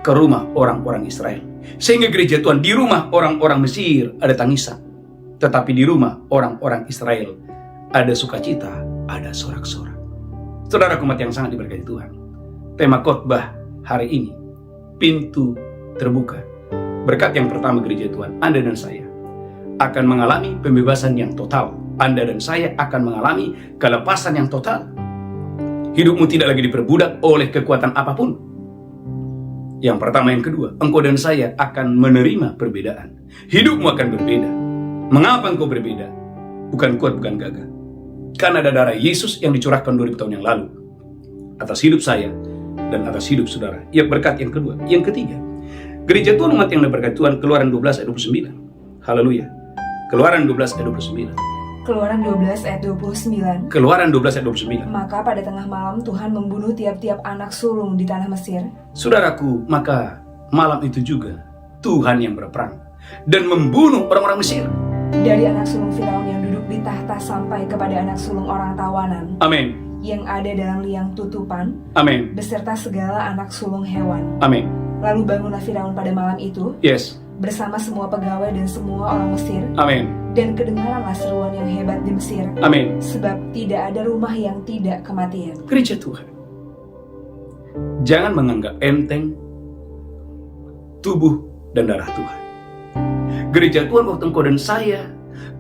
S3: ke rumah orang-orang Israel. Sehingga gereja Tuhan, di rumah orang-orang Mesir ada tangisan. Tetapi di rumah orang-orang Israel ada sukacita, ada sorak-sorak. Saudaraku, umat yang sangat diberkati Tuhan. Tema khotbah hari ini, pintu terbuka. Berkat yang pertama, gereja Tuhan, Anda dan saya akan mengalami pembebasan yang total. Anda dan saya akan mengalami kelepasan yang total. Hidupmu tidak lagi diperbudak oleh kekuatan apapun. Yang pertama. Yang kedua, engkau dan saya akan menerima perbedaan. Hidupmu akan berbeda. Mengapa engkau berbeda? Bukan kuat, bukan gagah. Karena ada darah Yesus yang dicurahkan 2000 tahun yang lalu atas hidup saya dan atas hidup saudara. Yang berkat yang kedua. Yang ketiga, gereja Tuhan, umat yang diberkati Tuhan, Keluaran 12 ayat 29. Haleluya. Keluaran 12 ayat 29.
S4: Keluaran 12 ayat 29.
S3: Keluaran 12 ayat 29.
S4: Maka pada tengah malam Tuhan membunuh tiap-tiap anak sulung di tanah Mesir.
S3: Saudaraku, maka malam itu juga Tuhan yang berperang dan membunuh orang-orang Mesir.
S4: Dari anak sulung Firaun yang duduk di tahta sampai kepada anak sulung orang tawanan.
S3: Amin.
S4: Yang ada dalam liang tutupan.
S3: Amin.
S4: Beserta segala anak sulung hewan.
S3: Amin.
S4: Lalu bangunlah Firaun pada malam itu.
S3: Yes.
S4: Bersama semua pegawai dan semua orang Mesir.
S3: Amin.
S4: Dan kedengaranlah seruan yang hebat di Mesir.
S3: Amin.
S4: Sebab tidak ada rumah yang tidak kematian.
S3: Gereja Tuhan, jangan menganggap enteng tubuh dan darah Tuhan. Gereja Tuhan, waktu engkau dan saya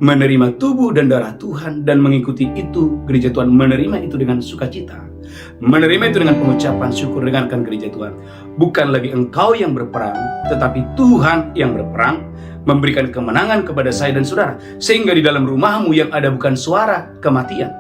S3: menerima tubuh dan darah Tuhan dan mengikuti itu, gereja Tuhan menerima itu dengan sukacita, menerima itu dengan pengucapan syukur. Dengarkan gereja Tuhan, bukan lagi engkau yang berperang, tetapi Tuhan yang berperang, memberikan kemenangan kepada saya dan saudara. Sehingga di dalam rumahmu yang ada bukan suara kematian,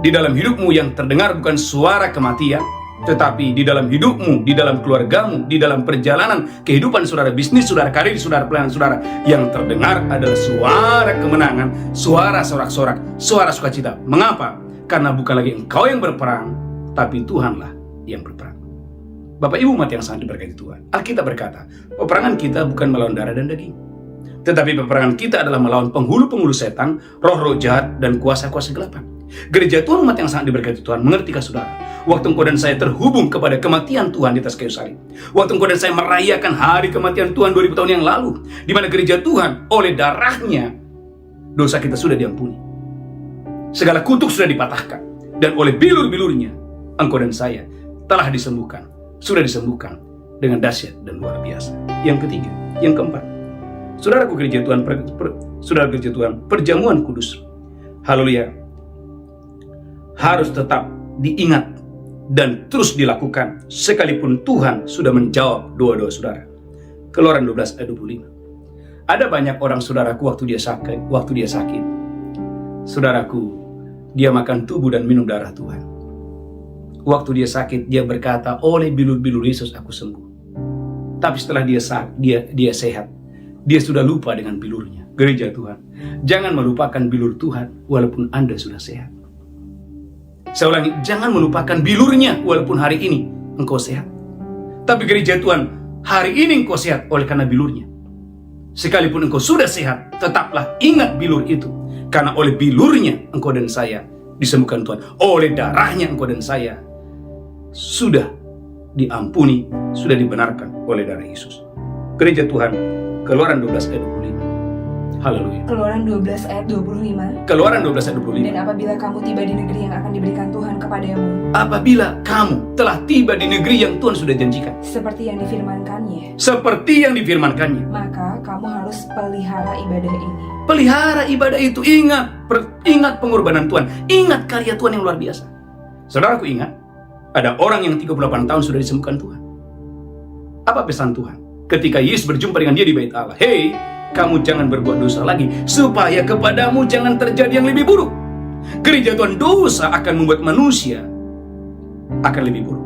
S3: di dalam hidupmu yang terdengar bukan suara kematian, tetapi di dalam hidupmu, di dalam keluargamu, di dalam perjalanan kehidupan saudara, bisnis saudara, karir saudara, pelayanan saudara, yang terdengar adalah suara kemenangan, suara sorak-sorak, suara sukacita. Mengapa? Karena bukan lagi engkau yang berperang, tapi Tuhanlah yang berperang. Bapak Ibu umat yang sangat diberkati Tuhan, Alkitab berkata, peperangan kita bukan melawan darah dan daging, tetapi peperangan kita adalah melawan penghulu-penghulu setan, roh-roh jahat, dan kuasa-kuasa kegelapan. Gereja Tuhan, umat yang sangat diberkati Tuhan, mengertikah saudara? Waktu engkau dan saya terhubung kepada kematian Tuhan di atas kayu salib, waktu engkau dan saya merayakan hari kematian Tuhan 2000 tahun yang lalu, di mana gereja Tuhan oleh darahnya dosa kita sudah diampuni, segala kutuk sudah dipatahkan, dan oleh bilur-bilurnya engkau dan saya telah disembuhkan, sudah disembuhkan dengan dahsyat dan luar biasa. Yang ketiga, yang keempat, saudaraku gereja Tuhan, saudara gereja Tuhan, perjamuan kudus haleluya, harus tetap diingat dan terus dilakukan sekalipun Tuhan sudah menjawab doa-doa saudara. Keluaran 12 ayat 25. Ada banyak orang saudaraku waktu dia sakit, saudaraku, dia makan tubuh dan minum darah Tuhan. Waktu dia sakit, dia berkata, oleh bilur-bilur Yesus aku sembuh. Tapi setelah dia sehat, dia sudah lupa dengan bilurnya. Gereja Tuhan, jangan melupakan bilur Tuhan walaupun Anda sudah sehat. Saya ulangi, jangan melupakan bilurnya walaupun hari ini engkau sehat. Tapi gereja Tuhan, hari ini engkau sehat oleh karena bilurnya. Sekalipun engkau sudah sehat, tetaplah ingat bilur itu. Karena oleh bilurnya engkau dan saya disembuhkan Tuhan. Oleh darahnya engkau dan saya sudah diampuni, sudah dibenarkan oleh darah Yesus. Gereja Tuhan, Keluaran 12 ayat 25. Haleluya.
S4: Keluaran 12 ayat 25.
S3: Keluaran 12 ayat 25.
S4: Dan apabila kamu tiba di negeri yang akan diberikan Tuhan kepadamu,
S3: Apabila kamu telah tiba di negeri yang Tuhan sudah janjikan,
S4: seperti yang difirmankannya,
S3: seperti yang difirmankannya,
S4: maka kamu harus pelihara ibadah ini.
S3: pelihara ibadah itu. Ingat pengorbanan Tuhan, ingat karya Tuhan yang luar biasa. Saudaraku, ingat, ada orang yang 38 tahun sudah disembuhkan Tuhan. Apa pesan Tuhan ketika Yesus berjumpa dengan dia di bait Allah? Hei, kamu jangan berbuat dosa lagi, supaya kepadamu jangan terjadi yang lebih buruk. Gereja Tuhan, dosa akan membuat manusia akan lebih buruk.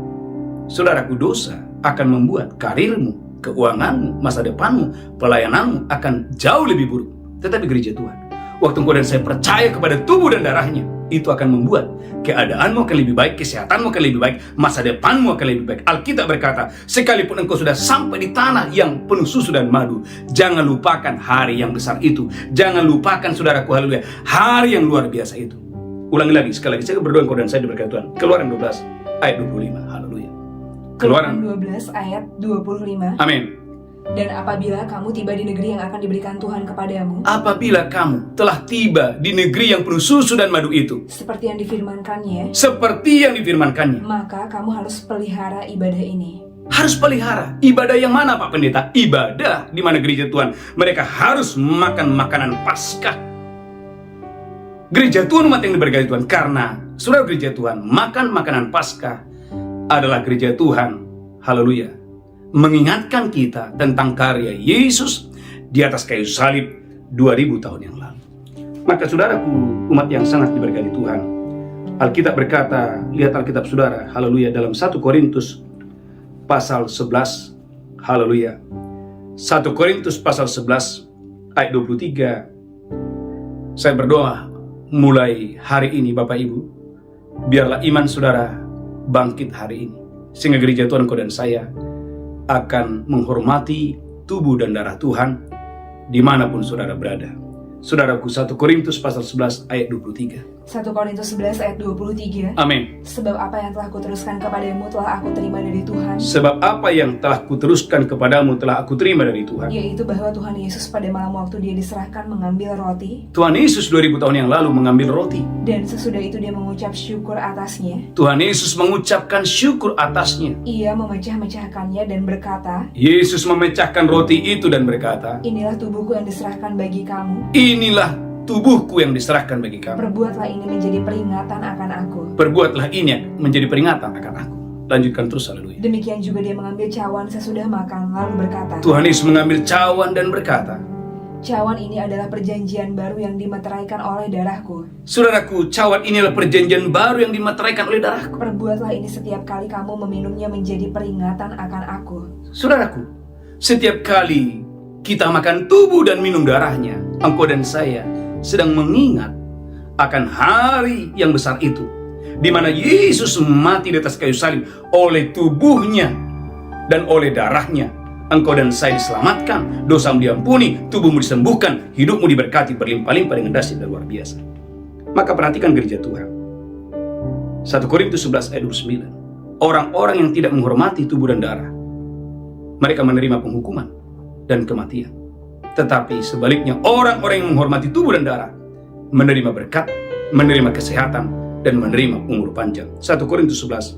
S3: Saudaraku, dosa akan membuat karirmu, keuanganmu, masa depanmu, pelayananmu akan jauh lebih buruk. Tetapi gereja Tuhan, waktu engkau dan saya percaya kepada tubuh dan darahnya, itu akan membuat keadaanmu akan lebih baik, kesehatanmu akan lebih baik, masa depanmu akan lebih baik. Alkitab berkata, sekalipun engkau sudah sampai di tanah yang penuh susu dan madu, jangan lupakan hari yang besar itu. Jangan lupakan, saudaraku, haleluya, hari yang luar biasa itu. Ulangi lagi, sekali lagi, saya berdoa engkau dan saya diberkati Tuhan. Keluaran 12 ayat 25, haleluya.
S4: Keluaran 12 ayat 25.
S3: Amin.
S4: Dan apabila kamu tiba di negeri yang akan diberikan Tuhan kepadamu,
S3: Apabila kamu telah tiba di negeri yang penuh susu dan madu itu,
S4: seperti yang difirmankannya,
S3: seperti yang difirmankannya,
S4: maka kamu harus pelihara ibadah ini.
S3: harus pelihara. Ibadah yang mana, Pak Pendeta? Ibadah di mana gereja Tuhan mereka harus makan makanan Paskah. Gereja Tuhan, umat yang diberkati Tuhan, karena saudara gereja Tuhan, makan makanan Paskah adalah gereja Tuhan, haleluya, mengingatkan kita tentang karya Yesus di atas kayu salib 2000 tahun yang lalu. Maka saudaraku, umat yang sangat diberkati Tuhan, Alkitab berkata, lihat Alkitab saudara, haleluya, dalam 1 Korintus pasal 11, haleluya, 1 Korintus pasal 11 ayat 23. Saya berdoa mulai hari ini, Bapak Ibu, biarlah iman saudara bangkit hari ini, sehingga gereja Tuhan, kau dan saya akan menghormati tubuh dan darah Tuhan dimanapun saudara berada. Saudaraku, 1 Korintus pasal 11 ayat 23.
S4: 1 Korintus 11 ayat 23.
S3: Amin.
S4: Sebab apa yang telah kuteruskan kepadamu telah aku terima dari Tuhan,
S3: Sebab apa yang telah kuteruskan kepadamu telah aku terima dari Tuhan,
S4: yaitu bahwa Tuhan Yesus pada malam waktu dia diserahkan mengambil roti,
S3: Tuhan Yesus 2000 tahun yang lalu mengambil roti.
S4: dan sesudah itu dia mengucap syukur atasnya.
S3: Tuhan Yesus mengucapkan syukur atasnya.
S4: Ia memecah-mecahkannya dan berkata,
S3: Yesus memecahkan roti itu dan berkata,
S4: inilah tubuhku yang diserahkan bagi kamu.
S3: inilah tubuhku yang diserahkan bagi kamu.
S4: Perbuatlah ini menjadi peringatan akan aku.
S3: Perbuatlah ini menjadi peringatan akan aku. Lanjutkan terus, haleluya.
S4: Demikian juga dia mengambil cawan sesudah makan, lalu berkata,
S3: Tuhan Yesus mengambil cawan dan berkata,
S4: cawan ini adalah perjanjian baru yang dimeteraikan oleh darahku.
S3: saudaraku, cawan inilah perjanjian baru yang dimeteraikan oleh darahku.
S4: Perbuatlah ini setiap kali kamu meminumnya menjadi peringatan akan aku.
S3: Saudaraku, setiap kali kita makan tubuh dan minum darahnya, engkau dan saya sedang mengingat akan hari yang besar itu, di mana Yesus mati di atas kayu salib. Oleh tubuhnya dan oleh darahnya engkau dan saya diselamatkan, dosamu diampuni, tubuhmu disembuhkan, hidupmu diberkati berlimpah-limpah dengan dahsyat dan luar biasa. Maka perhatikan gereja Tuhan, 1 Korintus 11 ayat 29. Orang-orang yang tidak menghormati tubuh dan darah, mereka menerima penghukuman dan kematian. Tetapi sebaliknya, orang-orang yang menghormati tubuh dan darah menerima berkat, menerima kesehatan, dan menerima umur panjang. 1 Korintus 11,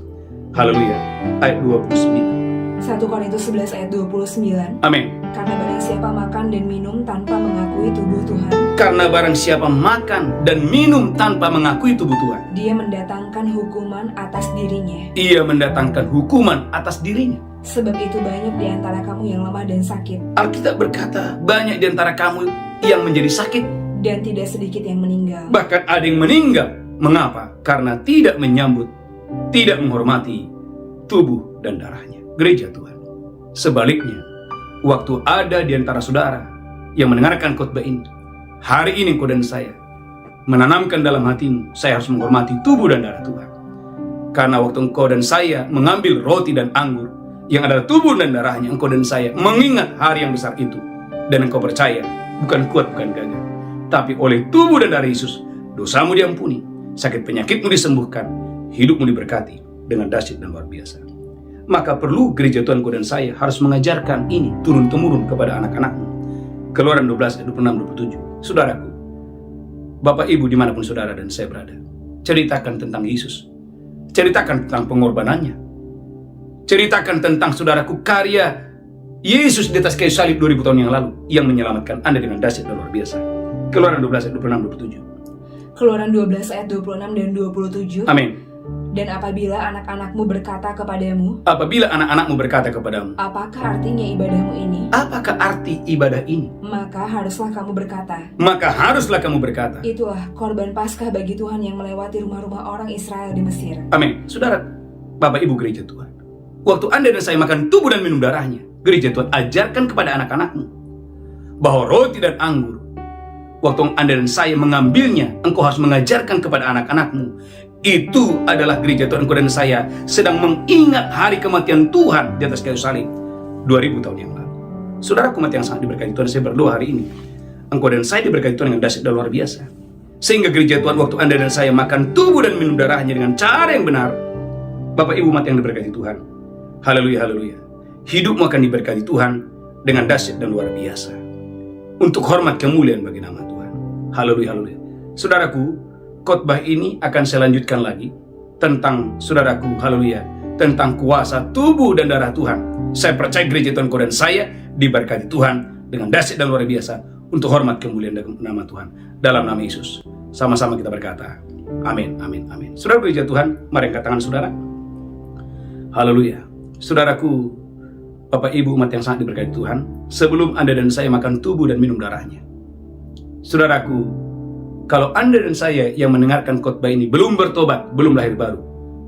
S3: haleluya, ayat 29.
S4: 1 Korintus 11 ayat 29.
S3: Amin.
S4: Karena barang siapa makan dan minum tanpa mengakui tubuh Tuhan,
S3: Karena barang siapa makan dan minum tanpa mengakui tubuh Tuhan,
S4: dia mendatangkan hukuman atas dirinya.
S3: ia mendatangkan hukuman atas dirinya.
S4: Sebab itu banyak di antara kamu yang lemah dan sakit,
S3: Alkitab berkata, banyak di antara kamu yang menjadi sakit,
S4: dan tidak sedikit yang meninggal.
S3: bahkan ada yang meninggal. Mengapa? Karena tidak menyambut, tidak menghormati tubuh dan darahnya, gereja Tuhan. Sebaliknya, waktu ada di antara saudara yang mendengarkan khotbah ini, hari ini engkau dan saya menanamkan dalam hatimu, saya harus menghormati tubuh dan darah Tuhan. Karena waktu engkau dan saya mengambil roti dan anggur yang adalah tubuh dan darahnya, engkau dan saya mengingat hari yang besar itu, dan engkau percaya bukan kuat, bukan gagah, tapi oleh tubuh dan darah Yesus dosamu diampuni, sakit penyakitmu disembuhkan, hidupmu diberkati dengan dahsyat dan luar biasa. Maka perlu gereja Tuhan, engkau dan saya harus mengajarkan ini turun-temurun kepada anak-anakmu. Keluaran 12 ayat 26-27. Saudaraku, Bapak Ibu dimanapun saudara dan saya berada, ceritakan tentang Yesus, ceritakan tentang pengorbanannya, ceritakan tentang saudaraku karya Yesus di atas kayu salib 2000 tahun yang lalu yang menyelamatkan Anda dengan dahsyat dan luar biasa. Keluaran 12 ayat 26-27.
S4: Keluaran 12 ayat 26 dan 27.
S3: Amin.
S4: Dan apabila anak-anakmu berkata kepadamu,
S3: Apabila anak-anakmu berkata kepadamu,
S4: apakah artinya ibadahmu ini?
S3: apakah arti ibadah ini?
S4: Maka haruslah kamu berkata,
S3: Maka haruslah kamu berkata,
S4: itulah korban Paskah bagi Tuhan yang melewati rumah-rumah orang Israel di Mesir.
S3: amin. Saudara, Bapak Ibu gereja Tuhan, waktu Anda dan saya makan tubuh dan minum darahnya, gereja Tuhan ajarkan kepada anak-anakmu bahwa roti dan anggur, waktu Anda dan saya mengambilnya, engkau harus mengajarkan kepada anak-anakmu. Itu adalah gereja Tuhan, engkau dan saya sedang mengingat hari kematian Tuhan di atas kayu salib 2000 tahun yang lalu. Saudara umat yang sangat diberkati Tuhan, saya berdoa hari ini engkau dan saya diberkati Tuhan dengan dahsyat dan luar biasa, sehingga gereja Tuhan waktu Anda dan saya makan tubuh dan minum darahnya dengan cara yang benar. Bapak Ibu umat yang diberkati Tuhan, haleluya, haleluya, hidupmu akan diberkati Tuhan dengan dahsyat dan luar biasa, untuk hormat kemuliaan bagi nama Tuhan. Haleluya, haleluya. Saudaraku, khotbah ini akan saya lanjutkan lagi tentang, saudaraku, haleluya, tentang kuasa tubuh dan darah Tuhan. Saya percaya gereja Tuhan, kau dan saya diberkati Tuhan dengan dahsyat dan luar biasa untuk hormat kemuliaan nama Tuhan. Dalam nama Yesus, sama-sama kita berkata, amin, amin, amin. Saudara gereja Tuhan, mari angkat tangan saudara. Haleluya. Saudaraku, Bapak Ibu umat yang sangat diberkati Tuhan, sebelum Anda dan saya makan tubuh dan minum darahnya, saudaraku, kalau Anda dan saya yang mendengarkan khotbah ini belum bertobat, belum lahir baru,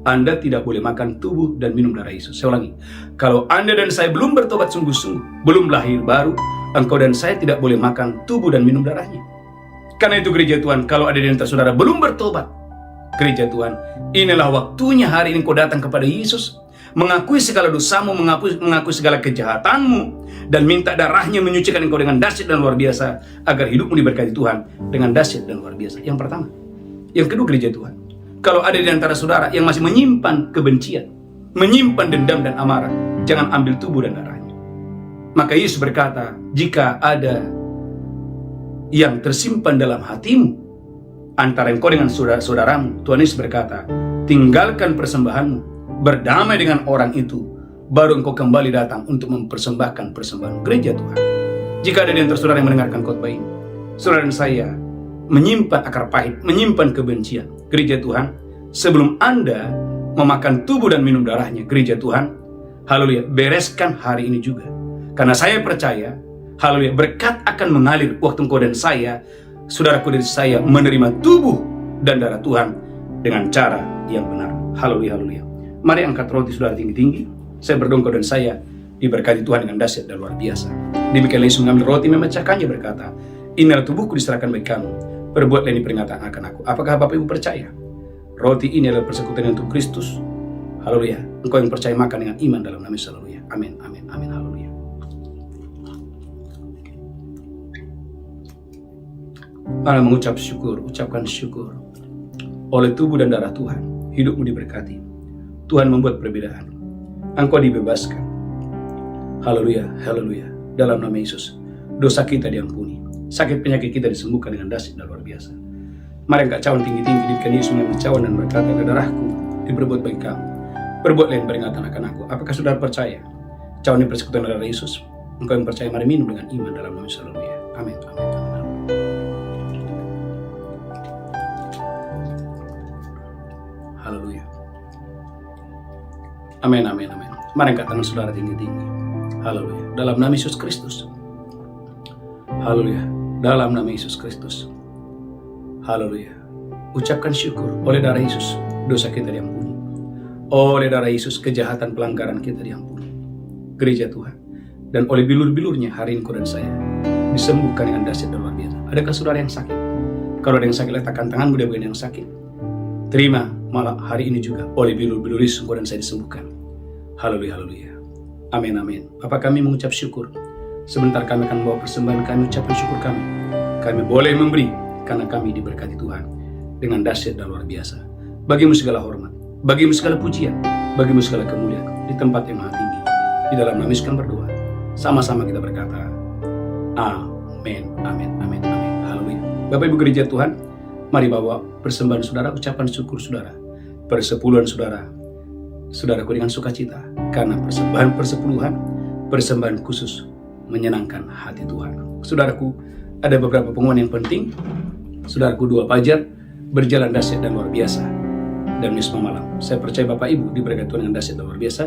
S3: Anda tidak boleh makan tubuh dan minum darah Yesus. Saya ulangi, kalau Anda dan saya belum bertobat sungguh-sungguh, belum lahir baru, engkau dan saya tidak boleh makan tubuh dan minum darahnya. Karena itu gereja Tuhan, kalau ada di antara saudara belum bertobat, gereja Tuhan, inilah waktunya hari ini kau datang kepada Yesus, mengakui segala dosamu, mengakui segala kejahatanmu, dan minta darahnya menyucikan engkau dengan dahsyat dan luar biasa, agar hidupmu diberkati Tuhan dengan dahsyat dan luar biasa. Yang pertama. Yang kedua gereja Tuhan, kalau ada di antara saudara yang masih menyimpan kebencian, menyimpan dendam dan amarah, jangan ambil tubuh dan darahnya. Maka Yesus berkata, jika ada yang tersimpan dalam hatimu antara engkau dengan saudaramu, Tuhan Yesus berkata, tinggalkan persembahanmu, berdamai dengan orang itu, baru engkau kembali datang untuk mempersembahkan persembahan. Gereja Tuhan, jika ada di antara saudara yang mendengarkan khotbah ini, saudara dan saya menyimpan akar pahit, menyimpan kebencian, gereja Tuhan, sebelum Anda memakan tubuh dan minum darahnya, gereja Tuhan, haleluya, bereskan hari ini juga. Karena saya percaya, haleluya, berkat akan mengalir waktu engkau dan saya, saudaraku dan saya, menerima tubuh dan darah Tuhan dengan cara yang benar. Haleluya, haleluya. Mari angkat roti saudara tinggi-tinggi. Saya berdoa dan saya diberkati Tuhan dengan dahsyat dan luar biasa. Demikianlah Yesus mengambil roti, memecahkannya, berkata, inilah tubuhku diserahkan bagi kamu, perbuatlah ini peringatan akan aku. Apakah Bapak Ibu percaya? Roti ini adalah persekutuan untuk Kristus. Haleluya. Engkau yang percaya makan dengan iman dalam nama Yesus. Haleluya. Amin, amin, amin. Haleluya. Mari mengucap syukur, ucapkan syukur. Oleh tubuh dan darah Tuhan, hidupmu diberkati. Tuhan membuat perbedaan. Engkau dibebaskan. Haleluya, haleluya. Dalam nama Yesus, dosa kita diampuni, sakit penyakit kita disembuhkan dengan dahsyat dan luar biasa. Mari angkat cawan tinggi-tinggi, diberikan Yesus mengambil cawan dan berkata, darahku diperbuat bagi kamu, perbuatlah yang peringatan akan aku. Apakah saudara percaya? cawan persekutuan darah Yesus. Engkau yang percaya, mari minum dengan iman dalam nama Yesus. Haleluya. Amin. Amin. Amin. Haleluya. Amin. Amin. Amin. Mari angkat tangan saudara tinggi-tinggi. Haleluya. Dalam nama Yesus Kristus. Haleluya. Dalam nama Yesus Kristus. Haleluya. Ucapkan syukur, oleh darah Yesus dosa kita diampuni. Oleh darah Yesus kejahatan pelanggaran kita diampuni. Gereja Tuhan. Dan oleh bilur-bilurnya hari ini kau dan saya disembuhkan dengan dahsyat dan luar biasa. Adakah saudara yang sakit? Kalau ada yang sakit, letakkan tanganmu di bagian yang sakit. Terima malah hari ini juga oleh bilur-bilur Yesus kau dan saya disembuhkan. Haleluya, haleluya. Amin, amin. Bapak, kami mengucap syukur. Sebentar kami akan membawa persembahan kami, ucapan syukur kami. Kami boleh memberi karena kami diberkati Tuhan dengan dahsyat dan luar biasa. Bagimu segala hormat, bagimu segala pujian, bagimu segala kemuliaan di tempat yang maha tinggi. Di dalam nama Yesus kami berdoa. Sama-sama kita berkata, amin, amin, amin, amin. Haleluya. Bapak Ibu gereja Tuhan, mari bawa persembahan saudara, ucapan syukur saudara, persepuluhan saudara, saudaraku dengan sukacita, karena persembahan persepuluhan, persembahan khusus menyenangkan hati Tuhan. Saudaraku, ada beberapa pengumuman yang penting. Saudaraku, 2 Fajar berjalan dahsyat dan luar biasa. Dan Misma malam, saya percaya Bapak Ibu diberkati Tuhan dengan dahsyat dan luar biasa.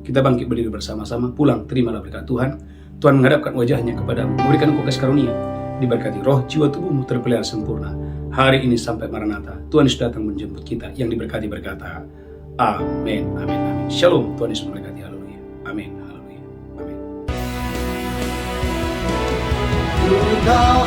S3: Kita bangkit berdiri bersama-sama, pulang, terimalah berkat Tuhan. Tuhan menghadapkan wajahnya kepadamu, memberikan engkau kasih karunia, diberkati roh, jiwa, tubuhmu terpelihara sempurna. Hari ini sampai Maranatha, Tuhan Yesus datang menjemput kita. Yang diberkati berkata, amin, amin, amin. Shalom, Tuhan Yesus memberkati. Haleluya. Amin, haleluya. Amin.
S2: Engkau